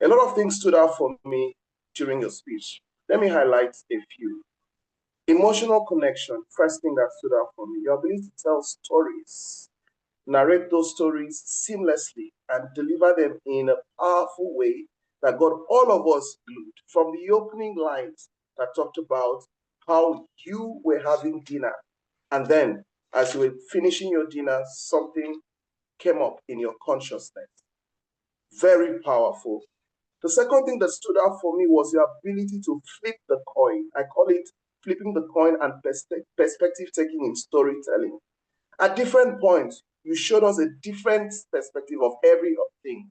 A lot of things stood out for me during your speech. Let me highlight a few. Emotional connection, first thing that stood out for me. Your ability to tell stories, narrate those stories seamlessly, and deliver them in a powerful way that got all of us glued. From the opening lines that talked about how you were having dinner, and then as you were finishing your dinner, something came up in your consciousness. Very powerful. The second thing that stood out for me was your ability to flip the coin. I call it flipping the coin and perspective taking in storytelling. At different points, you showed us a different perspective of everything,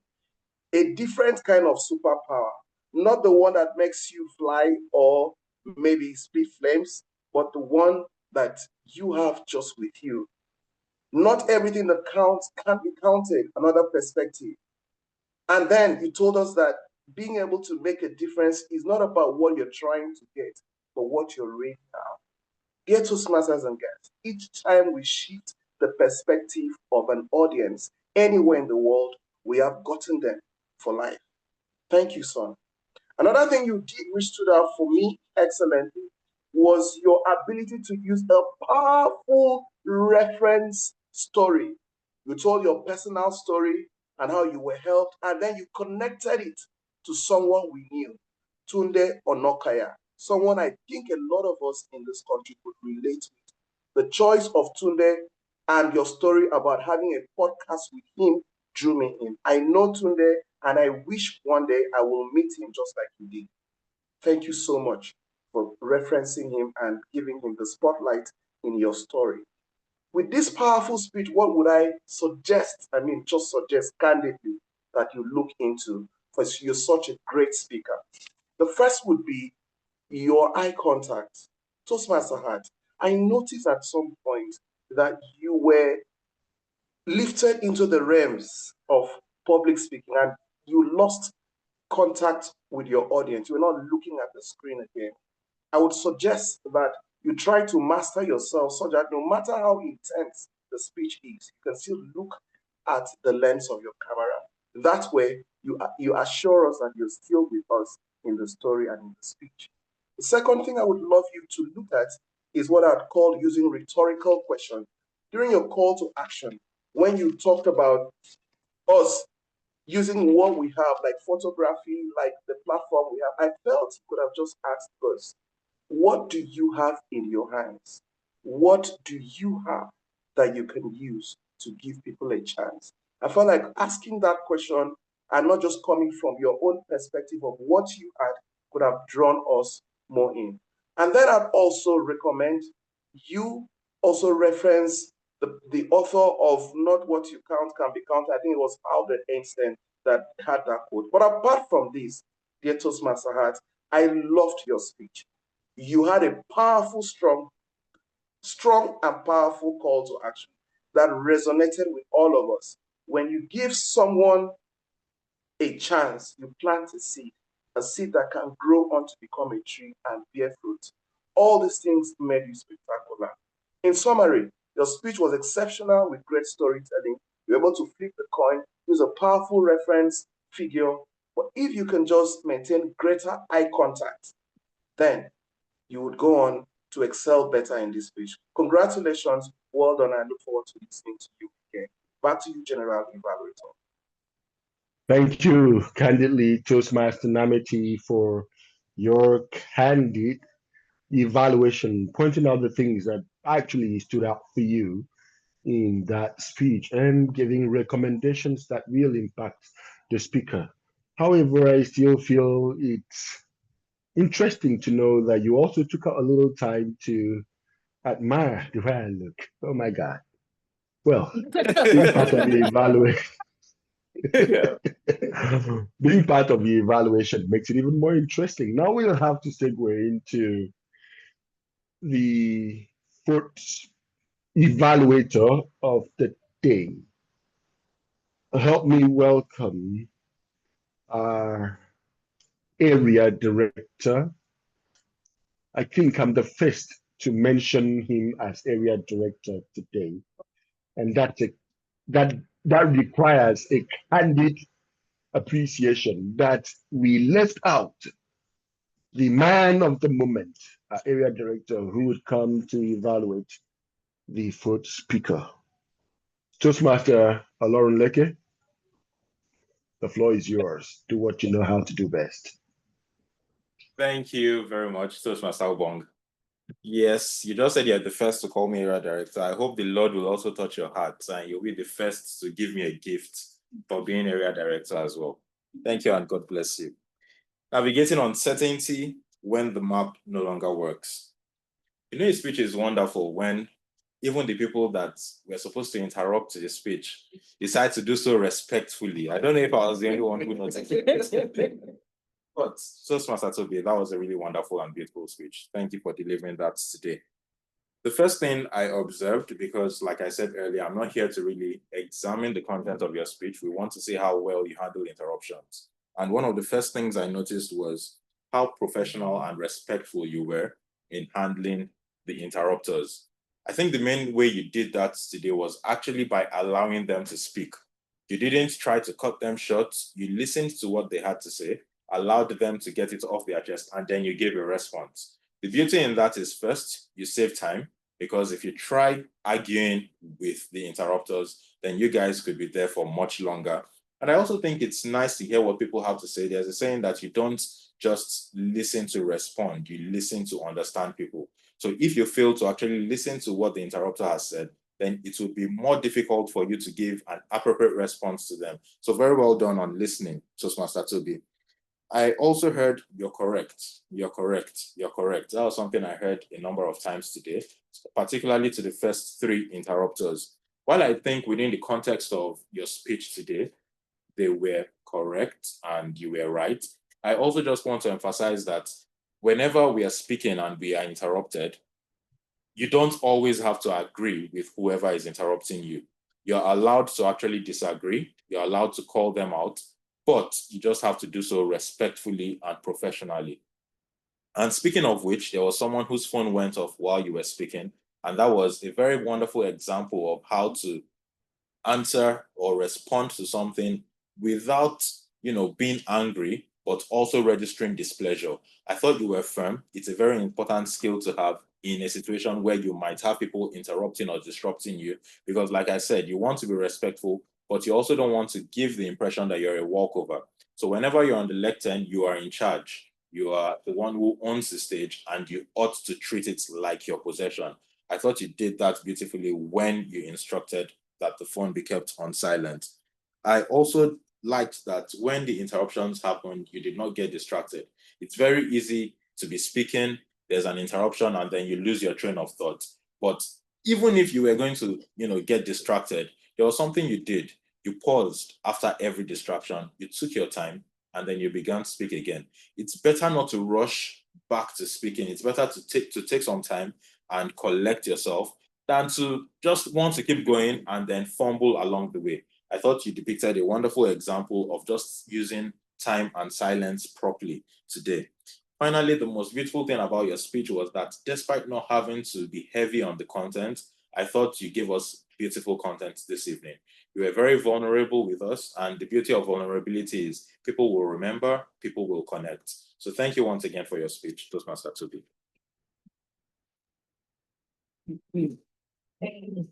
a different kind of superpower, not the one that makes you fly or maybe spit flames, but the one that you have just with you. Not everything that counts can be counted, another perspective. And then you told us that being able to make a difference is not about what you're trying to get, but what you're reading now. Dear Toastmasters and guests, each time we shift the perspective of an audience anywhere in the world, we have gotten them for life. Thank you, son. Another thing you did which stood out for me excellently was your ability to use a powerful reference story. You told your personal story and how you were helped, and then you connected it to someone we knew, Tunde Onokaya, someone I think a lot of us in this country could relate with. The choice of Tunde and your story about having a podcast with him drew me in. I know Tunde, and I wish one day I will meet him just like you did. Thank you so much for referencing him and giving him the spotlight in your story. With this powerful speech, what would I suggest? Just suggest candidly that you look into, because you're such a great speaker. The first would be your eye contact. Toastmaster had. I noticed at some point that you were lifted into the realms of public speaking and you lost contact with your audience. You're not looking at the screen again. I would suggest that you try to master yourself so that no matter how intense the speech is, you can still look at the lens of your camera. That way, you assure us that you're still with us in the story and in the speech. The second thing I would love you to look at is what I'd call using rhetorical questions. During your call to action, when you talked about us using what we have, like photography, like the platform we have, I felt you could have just asked us, what do you have in your hands? What do you have that you can use to give people a chance? I felt like asking that question and not just coming from your own perspective of what you had could have drawn us more in. And then I'd also recommend you also reference the author of Not What You Count Can Be Counted. I think it was Albert Einstein that had that quote. But apart from this, dear Toastmaster Hart, I loved your speech. You had a powerful, strong and powerful call to action that resonated with all of us. When you give someone a chance, you plant a seed that can grow on to become a tree and bear fruit. All these things made you spectacular. In summary, your speech was exceptional with great storytelling. You were able to flip the coin, use a powerful reference figure, but if you can just maintain greater eye contact, then you would go on to excel better in this speech. Congratulations, well done. I look forward to listening to you again. Back to you, General Evaluator. Thank you, Candidly, Toastmaster Namity, for your candid evaluation, pointing out the things that actually stood out for you in that speech and giving recommendations that will impact the speaker. However, I still feel it's interesting to know that you also took out a little time to admire the way I look. Oh my God. Well, being part of the evaluation. Being part of the evaluation makes it even more interesting. Now we'll have to segue into the fourth evaluator of the day. Help me welcome our area director. I think I'm the first to mention him as area director today. And that requires a candid appreciation that we left out the man of the moment, our area director, who would come to evaluate the fourth speaker. Toastmaster Aloran Leke, the floor is yours. Do what you know how to do best. Thank you very much, Toastmaster Obong. Yes, you just said you're the first to call me area director. I hope the Lord will also touch your heart and you'll be the first to give me a gift for being area director as well. Thank you and God bless you. Navigating uncertainty when the map no longer works. You know, a speech is wonderful when even the people that were supposed to interrupt the speech decide to do so respectfully. I don't know if I was the only one who noticed it. But Toastmaster Toby, that was a really wonderful and beautiful speech. Thank you for delivering that today. The first thing I observed, because like I said earlier, I'm not here to really examine the content of your speech. We want to see how well you handle interruptions. And one of the first things I noticed was how professional and respectful you were in handling the interrupters. I think the main way you did that today was actually by allowing them to speak. You didn't try to cut them short. You listened to what they had to say, allowed them to get it off their chest, and then you gave a response. The beauty in that is, first, you save time, because if you try arguing with the interrupters, then you guys could be there for much longer. And I also think it's nice to hear what people have to say. There's a saying that you don't just listen to respond, you listen to understand people. So if you fail to actually listen to what the interrupter has said, then it will be more difficult for you to give an appropriate response to them. So very well done on listening, Toastmaster Toby. I also heard you're correct, you're correct, you're correct. That was something I heard a number of times today, particularly to the first three interrupters. While I think within the context of your speech today, they were correct and you were right, I also just want to emphasize that whenever we are speaking and we are interrupted, you don't always have to agree with whoever is interrupting you. You're allowed to actually disagree. You're allowed to call them out, but you just have to do so respectfully and professionally. And speaking of which, there was someone whose phone went off while you were speaking, and that was a very wonderful example of how to answer or respond to something without, being angry, but also registering displeasure. I thought you were firm. It's a very important skill to have in a situation where you might have people interrupting or disrupting you, because like I said, you want to be respectful, but you also don't want to give the impression that you're a walkover. So whenever you're on the lectern, you are in charge. You are the one who owns the stage, and you ought to treat it like your possession. I thought you did that beautifully when you instructed that the phone be kept on silent. I also liked that when the interruptions happened, you did not get distracted. It's very easy to be speaking, there's an interruption, and then you lose your train of thought. But even if you were going to, get distracted, there was something you did. You paused after every distraction, you took your time, and then you began to speak again. It's better not to rush back to speaking. It's better to take some time and collect yourself than to just want to keep going and then fumble along the way. I thought you depicted a wonderful example of just using time and silence properly today. Finally, the most beautiful thing about your speech was that despite not having to be heavy on the content, I thought you gave us beautiful content this evening. You were very vulnerable with us, and the beauty of vulnerability is people will remember, people will connect. So thank you once again for your speech, Toastmaster Toby.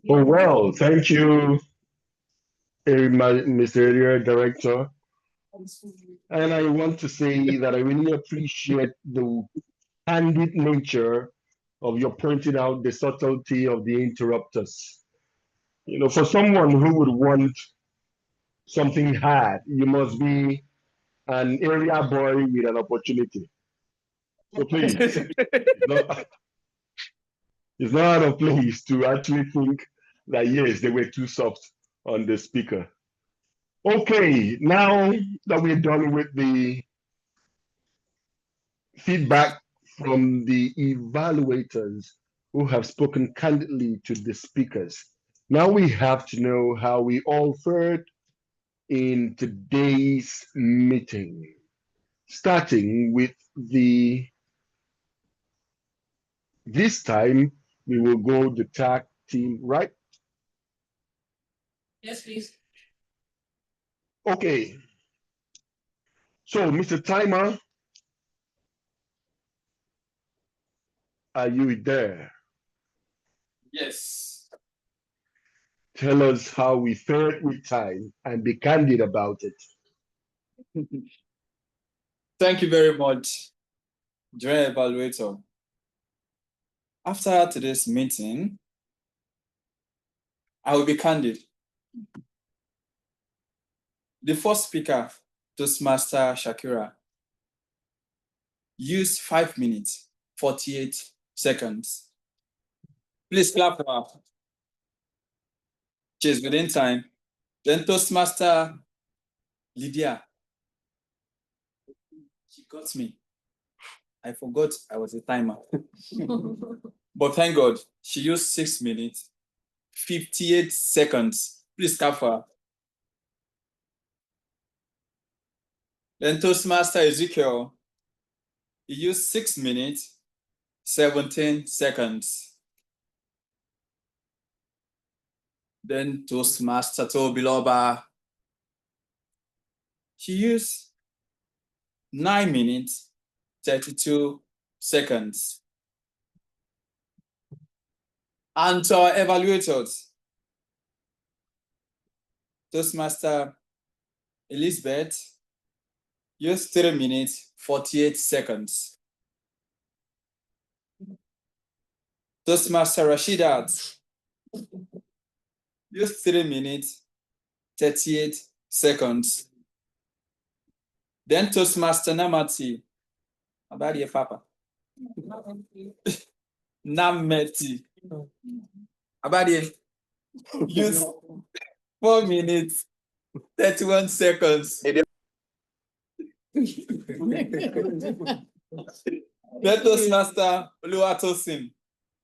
Oh, well, thank you, Mr. Area Director. And I want to say that I really appreciate the candid nature of your pointing out the subtlety of the interrupters. For someone who would want something hard, you must be an area boy with an opportunity. So please, it's not out of place to actually think that, yes, they were too soft on the speaker. Okay, now that we're done with the feedback from the evaluators who have spoken candidly to the speakers, now we have to know how we all fared in today's meeting, starting with this time we will go the tag team, right? Yes, please. Okay. So, Mr. Timer, are you there? Yes. Tell us how we fared with time and be candid about it. Thank you very much, Dre Evaluator. After today's meeting, I will be candid. The first speaker, Toastmaster Shakira, used 5 minutes, 48 seconds. Please clap for her. She's within time. Then Toastmaster Lydia. She got me. I forgot I was a timer. But thank God, she used 6 minutes, 58 seconds. Please clap for her. Then Toastmaster Ezekiel, he used 6 minutes, 17 seconds. Then Toastmaster Tobiloba, she used 9 minutes, 32 seconds. And to our evaluators, Toastmaster Elizabeth, use 3 minutes, 48 seconds. Toastmaster Rashidat, use 3 minutes, 38 seconds. Then Toastmaster Namati, about your papa. Nameti, about you. Use 4 minutes, 31 seconds. Then Toastmaster Oluwatosin,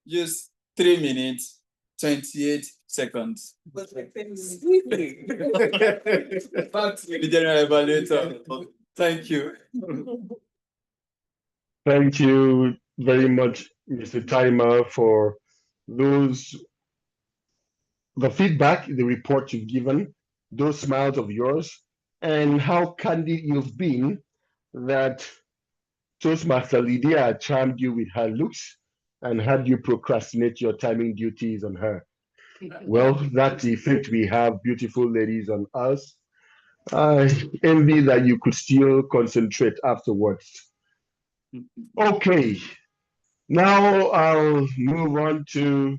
use 3 minutes, 28 seconds. Back to the general evaluator. Thank you. Thank you very much, Mr. Timer, for the feedback, the report you've given, those smiles of yours, and how candid you've been that Toastmaster Lydia charmed you with her looks and had you procrastinate your timing duties on her. Well, that's the effect we have, beautiful ladies, on us. I envy that you could still concentrate afterwards. Okay, now I'll move on to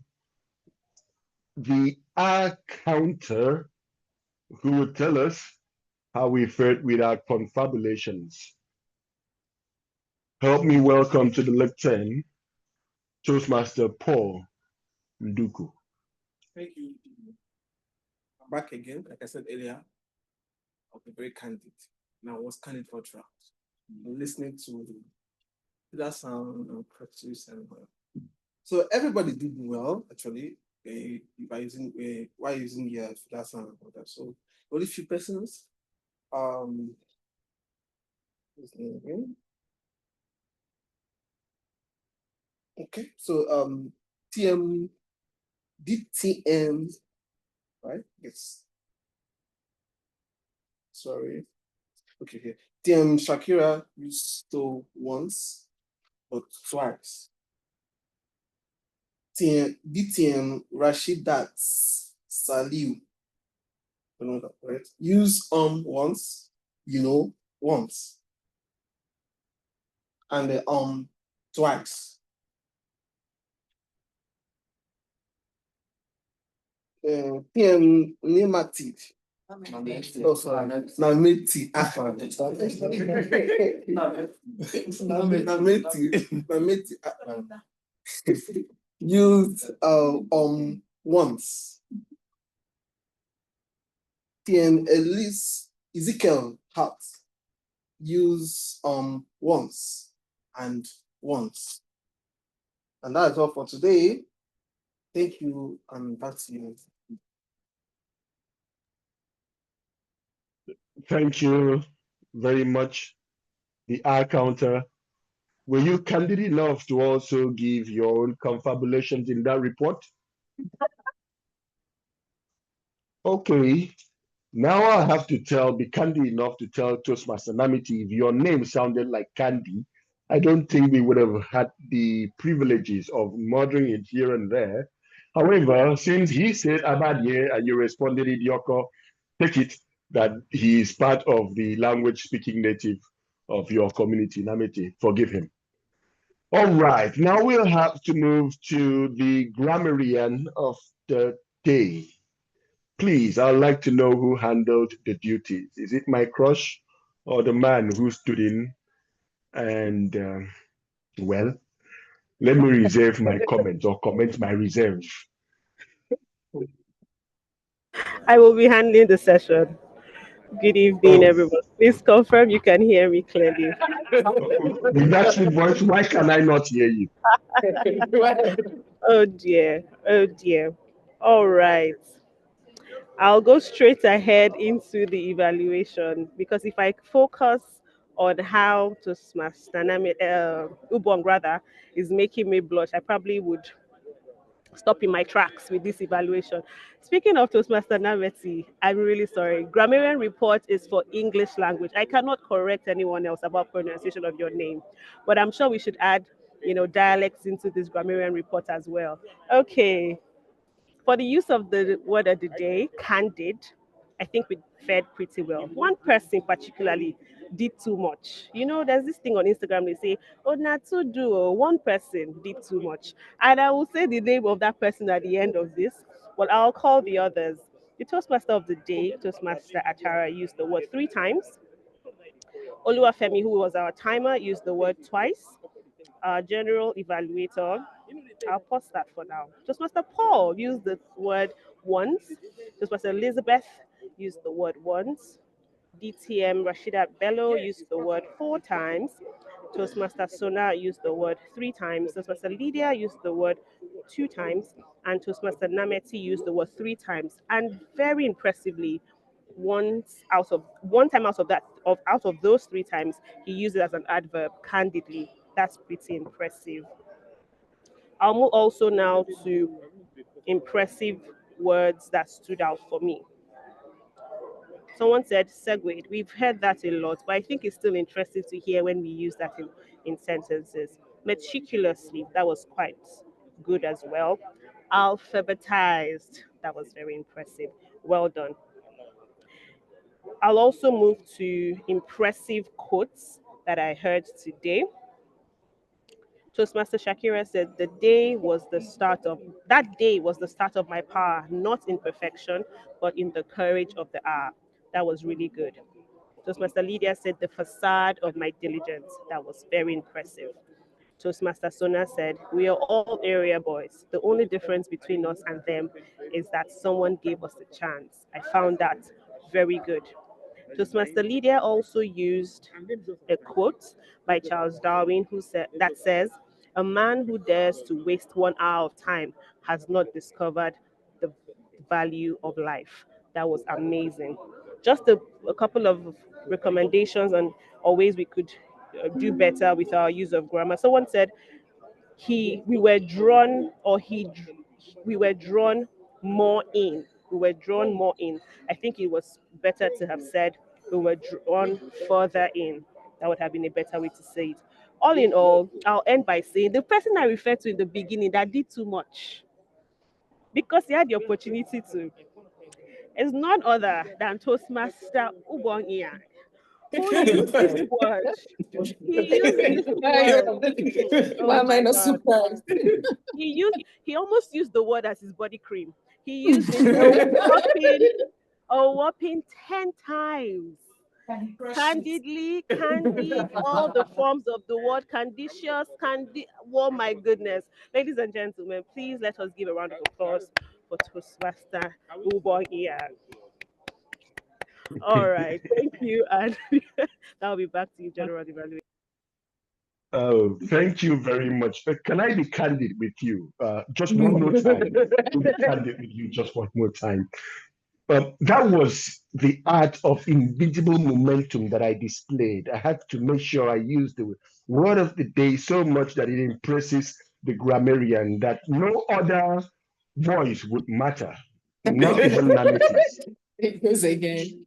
the R counter, who will tell us how we fared with our confabulations. Help me welcome to the lectern, Toastmaster Paul Nduku. Thank you. I'm back again. Like I said earlier, I'll be very candid. Now, I was candid for trials. Listening to that sound and practice and so everybody did well actually. By using while using that sound and all that. So only few persons. What's the name again? Okay, so DTM, right? Yes. Sorry. Okay, here. TM Shakira used to once, but twice. DTM Rashidat Saliu. You know that, right? Use once, once. And twice. PM Nemative. Oh, sorry. Nameti. Nameti. Used once. TM Ezekiel Hart. Use once and once. And that's all for today. Thank you, and back to you. Thank you very much, the R counter. Were you candid enough to also give your own confabulations in that report? Okay, now I have to be candid enough to tell Toastmaster Namity, if your name sounded like Candy, I don't think we would have had the privileges of murdering it here and there. However, since he said Abadie and you responded Idioko, take it that he is part of the language speaking native of your community, Namity. Forgive him. All right, now we'll have to move to the grammarian of the day. Please, I'd like to know who handled the duties. Is it my crush or the man who stood in? And, well, let me reserve my comment or comment my reserve. I will be handling the session. Good evening, everyone. Please confirm you can hear me clearly. With that sweet voice, why can I not hear you? Oh dear. Oh dear. All right. I'll go straight ahead into the evaluation because if I focus on how to smash dynamic, Ubong rather, is making me blush, I probably would stop in my tracks with this evaluation. Speaking of Toastmaster Naveti, I'm really sorry. Grammarian report is for English language. I cannot correct anyone else about pronunciation of your name, but I'm sure we should add dialects into this grammarian report as well. Okay, for the use of the word of the day, candid, I think we fared pretty well. One person particularly did too much. There's this thing on Instagram, they say, oh, not to do, one person did too much. And I will say the name of that person at the end of this, but I'll call the others. The Toastmaster of the day, Toastmaster Achara, used the word 3 times. Oluwafemi, who was our timer, used the word twice. Our general evaluator, I'll pause that for now. Toastmaster Paul used the word once. Toastmaster Elizabeth used the word once. DTM Rashida Bello used the word 4 times. Toastmaster Sona used the word 3 times. Toastmaster Lydia used the word 2 times. And Toastmaster Nameti used the word 3 times. And very impressively, one time out of those 3 times, he used it as an adverb, candidly. That's pretty impressive. I'll move also now to impressive words that stood out for me. Someone said segued. We've heard that a lot, but I think it's still interesting to hear when we use that in sentences. Meticulously, that was quite good as well. Alphabetized, that was very impressive. Well done. I'll also move to impressive quotes that I heard today. Toastmaster Shakira said, that day was the start of my power, not in perfection, but in the courage of the hour. That was really good. Toastmaster Lydia said, the facade of my diligence. That was very impressive. Toastmaster Sona said, we are all area boys. The only difference between us and them is that someone gave us a chance. I found that very good. Toastmaster Lydia also used a quote by Charles Darwin that says, a man who dares to waste 1 hour of time has not discovered the value of life. That was amazing. Just a couple of recommendations or ways we could do better with our use of grammar. Someone said we were drawn more in. We were drawn more in. I think it was better to have said we were drawn further in. That would have been a better way to say it. All in all, I'll end by saying the person I referred to in the beginning that did too much, because he had the opportunity to, is none other than Toastmaster Ubongia, who used this word. He used this word. Why Oh am I my not God. surprised? He almost used the word as his body cream. He used it a whopping 10 times. Candidly, candid, all the forms of the word, conditious, candid. Oh my goodness. Ladies and gentlemen, please let us give a round of applause for Toastmaster Ubongia. All right, thank you. And I'll be back to you, General Evaluation. Oh, thank you very much. Can I be candid with you? Just one more time. To be candid with you just one more time. That was the art of invisible momentum that I displayed. I had to make sure I used the word of the day so much that it impresses the grammarian that no other voice would matter, not even Nametis. It goes again.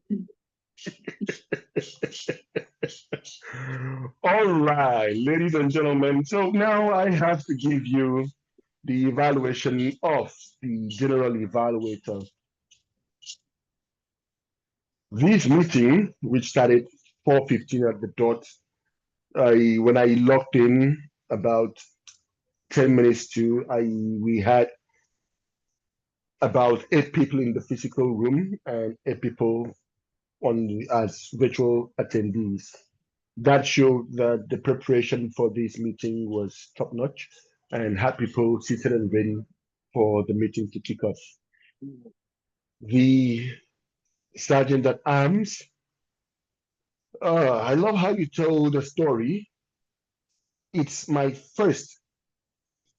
All right, ladies and gentlemen. So now I have to give you the evaluation of the general evaluator. This meeting, which started 4:15 at the dot, when I logged in about 10 minutes to, we had about 8 people in the physical room and 8 people as virtual attendees. That showed that the preparation for this meeting was top notch and had people seated and ready for the meeting to kick off. The sergeant at arms, I love how you told the story. It's my first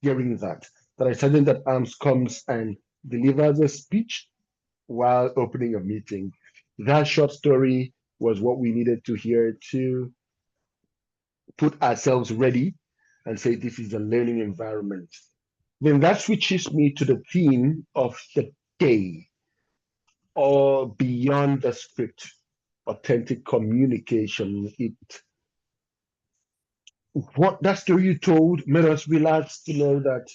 hearing that a sergeant at arms comes and delivers a speech while opening a meeting. That short story was what we needed to hear to put ourselves ready and say this is a learning environment. Then that switches me to the theme of the day, or beyond the script, authentic communication. what that story you told made us relax to know that,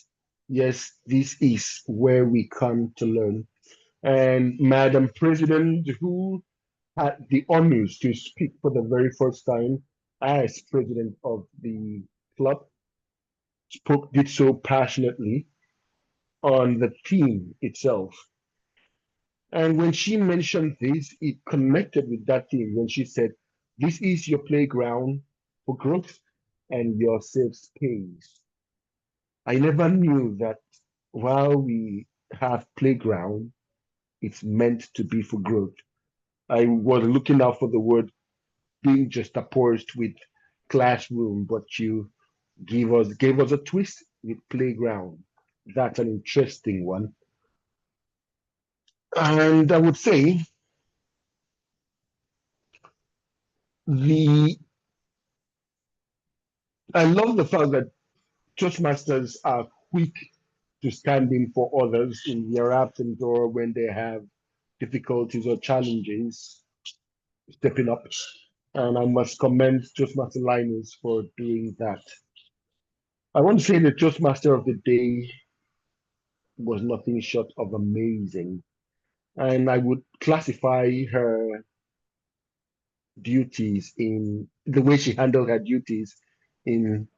yes, this is where we come to learn. And Madam President, who had the honors to speak for the very first time as president of the club, did so passionately on the theme itself. And when she mentioned this, it connected with that theme when she said, "This is your playground for growth and your safe space." I never knew that while we have playground, it's meant to be for growth. I was looking out for the word being just opposed with classroom, but you gave us a twist with playground. That's an interesting one. And I would say the I love the fact that Toastmasters are quick to stand in for others in their absence or when they have difficulties or challenges, stepping up. And I must commend Toastmaster Linus for doing that. I want to say the Toastmaster of the day was nothing short of amazing. And I would classify her duties in the way she handled her duties in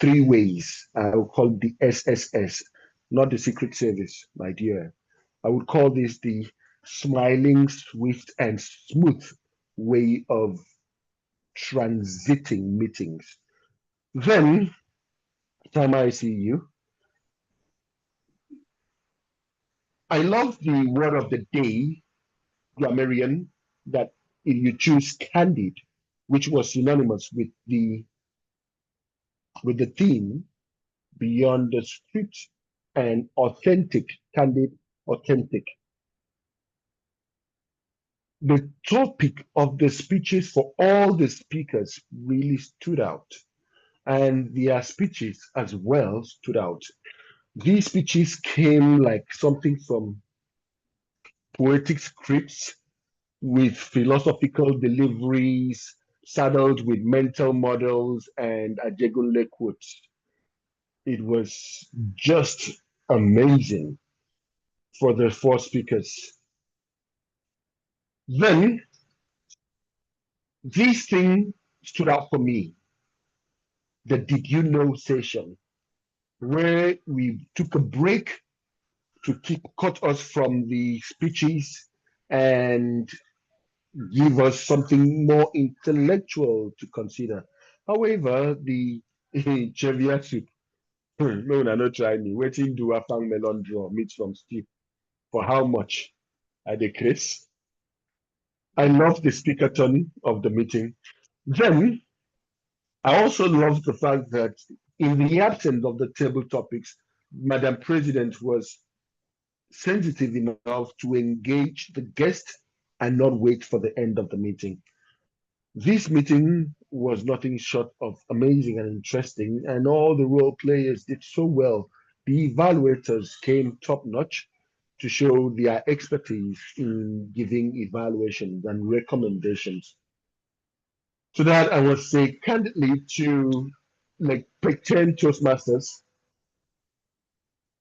three ways. I would call the SSS, not the Secret Service, my dear. I would call this the smiling, swift, and smooth way of transiting meetings. Then, time I see you, I love the word of the day, grammarian, that if you choose candid, which was synonymous with the theme beyond the script and authentic, candid, authentic. The topic of the speeches for all the speakers really stood out, and their speeches as well stood out. These speeches came like something from poetic scripts with philosophical deliveries, saddled with mental models and Ajegule quotes. It was just amazing for the four speakers. Then this thing stood out for me, the Did You Know session, where we took a break to cut us from the speeches and give us something more intellectual to consider. However, the trivia soup, no, not try me. Waiting do a fang melon draw meat from stew. For how much? I decrease. I love the speaker tone of the meeting. Then I also love the fact that in the absence of the table topics, Madam President was sensitive enough to engage the guest and not wait for the end of the meeting. This meeting was nothing short of amazing and interesting, and all the role players did so well. The evaluators came top notch to show their expertise in giving evaluations and recommendations. So that I would say candidly to like Pecten Toastmasters,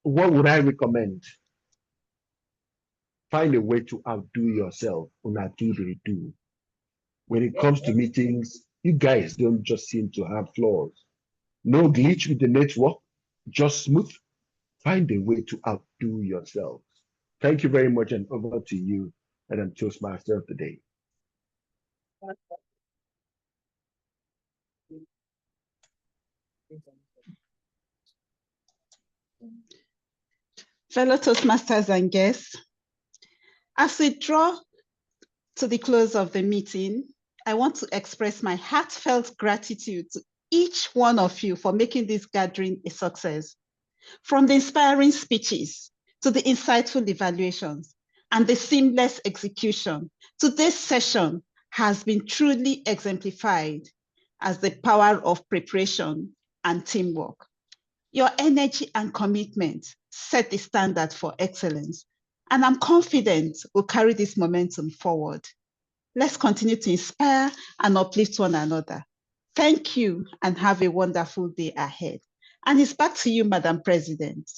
what would I recommend? Find a way to outdo yourself on do. When it comes to meetings, you guys don't just seem to have flaws. No glitch with the network, just smooth. Find a way to outdo yourselves. Thank you very much, and over to you, Madam Toastmaster of the day. Fellow Toastmasters and guests, as we draw to the close of the meeting, I want to express my heartfelt gratitude to each one of you for making this gathering a success. From the inspiring speeches to the insightful evaluations and the seamless execution, today's session has been truly exemplified as the power of preparation and teamwork. Your energy and commitment set the standard for excellence, and I'm confident we'll carry this momentum forward. Let's continue to inspire and uplift one another. Thank you and have a wonderful day ahead. And it's back to you, Madam President.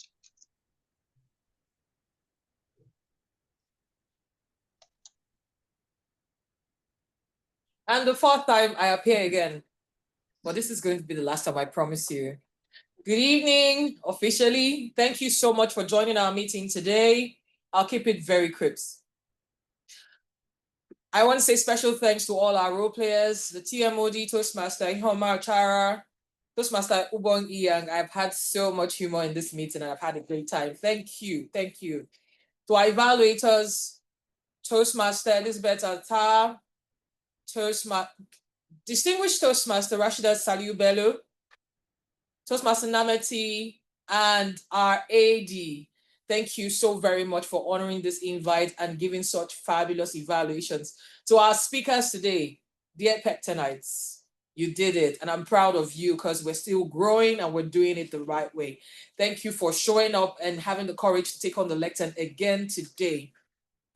And the fourth time I appear again. But this is going to be the last time, I promise you. Good evening, officially. Thank you so much for joining our meeting today. I'll keep it very crisp. I want to say special thanks to all our role players, the TMOD, Toastmaster, Ihoma Chara, Toastmaster Ubong Iyang. I've had so much humor in this meeting and I've had a great time. Thank you. Thank you. To our evaluators, Toastmaster Elizabeth Altar, Distinguished Toastmaster Rashida Saliu Bello, Toastmaster Nameti, and our AD. Thank you so very much for honoring this invite and giving such fabulous evaluations. To our speakers today, dear Pectenites, you did it. And I'm proud of you because we're still growing and we're doing it the right way. Thank you for showing up and having the courage to take on the lectern again today.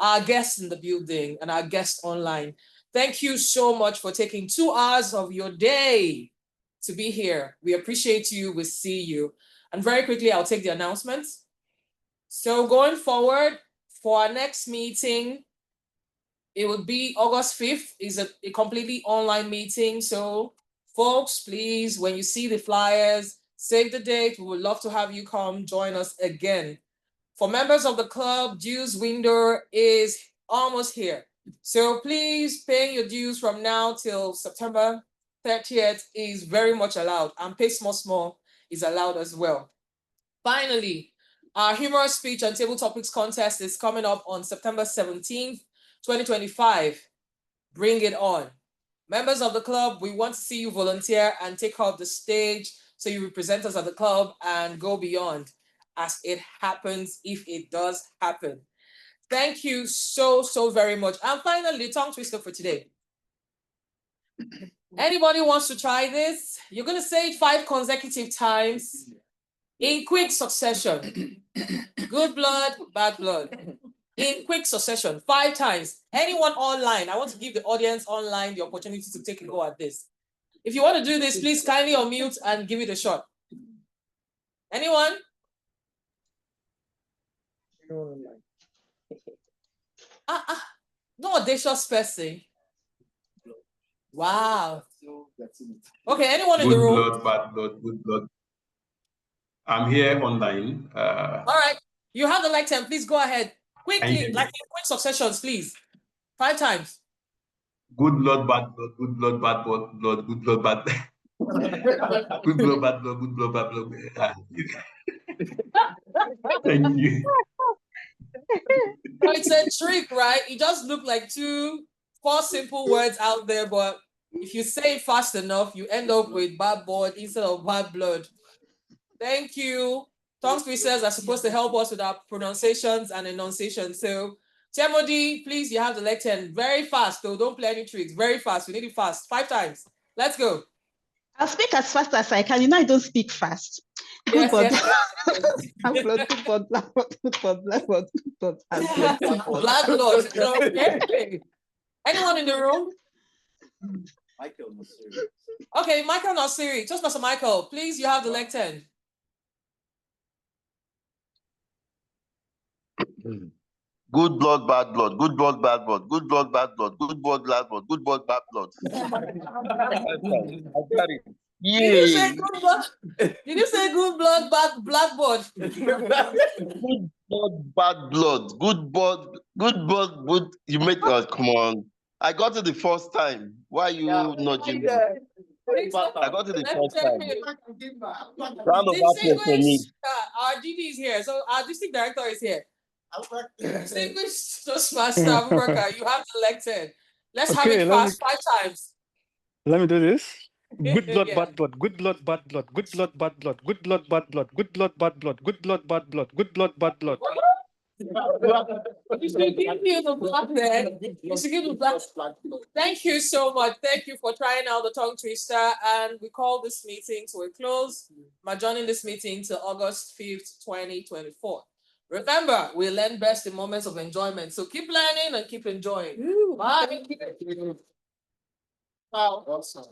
Our guests in the building and our guests online, thank you so much for taking 2 hours of your day to be here. We appreciate you. We see you. And very quickly, I'll take the announcements. So going forward, for our next meeting, it will be August 5th. Is a completely online meeting. So folks, please, when you see the flyers, save the date. We would love to have you come join us again. For members of the club, dues window is almost here. So please pay your dues from now till September 30th is very much allowed, and pay small is allowed as well. Finally, our humorous speech and table topics contest is coming up on September 17th, 2025. Bring it on. Members of the club, we want to see you volunteer and take up the stage so you represent us at the club and go beyond as it happens, if it does happen. Thank you so very much. And finally, tongue twister for today. Anybody wants to try this? You're going to say it 5 consecutive times in quick succession. Good blood, bad blood. In quick succession, 5 times. Anyone online, I want to give the audience online the opportunity to take a go at this. If you want to do this, please kindly unmute and give it a shot. Anyone? No audacious person. Wow. Okay, anyone in the room? Good blood, bad blood, good blood. I'm here online. All right, you have the lectern. Please go ahead. Quickly, like in quick successions, please. 5 times. Good blood, bad blood, good blood, bad blood, good blood, bad good blood, bad blood, good blood, bad blood. Thank you. It's a trick, right? It just looked like 4 simple words out there, but if you say it fast enough, you end up with bad blood instead of bad blood. Thank you. Tongue twisters are supposed to help us with our pronunciations and enunciation. So, Temodi, please, you have the lectern. Very fast, though. Don't play any tricks. Very fast. We need it fast. 5 times. Let's go. I'll speak as fast as I can. You know, I don't speak fast. Good blood. Black blood, good blood, black blood, good blood, black blood, good blood, black blood. Okay. Anyone in the room? Michael Nasiri. Okay, Michael Nasiri. Toastmaster Michael, please, you have the lectern. Good blood, bad blood. Good blood, bad blood. Good blood, bad blood. Good blood, bad blood. Good blood, bad blood. Did you say good blood? Did you say good blood, bad blackboard? Good blood, bad blood. Good blood, good. You made us come on. I got it the first time. Why are you nudging me? I got it the first time. Round of applause for me. Our DD is here, so our district director is here. Distinguished Toastmaster Abubakar, you have elected. Let's have it fast 5 times. Let me do this. Good blood, bad blood. Good blood, bad blood. Good blood, bad blood. Good blood, bad blood. Good blood, bad blood. Good blood, bad blood. Good blood, bad blood. You should give you the black then. You should give the black. Thank you so much. Thank you for trying out the tongue twister. And we call this meeting to a close. I'm adjourning this meeting to August 5th, 2024. Remember, we learn best in moments of enjoyment. So keep learning and keep enjoying. Bye. Wow. Awesome.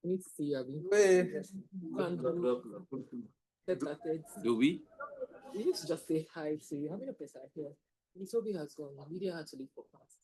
We need to see you, Abby. Do we? We need to just say hi to you. How many people are here? Toby has gone. Lydia had to leave for class.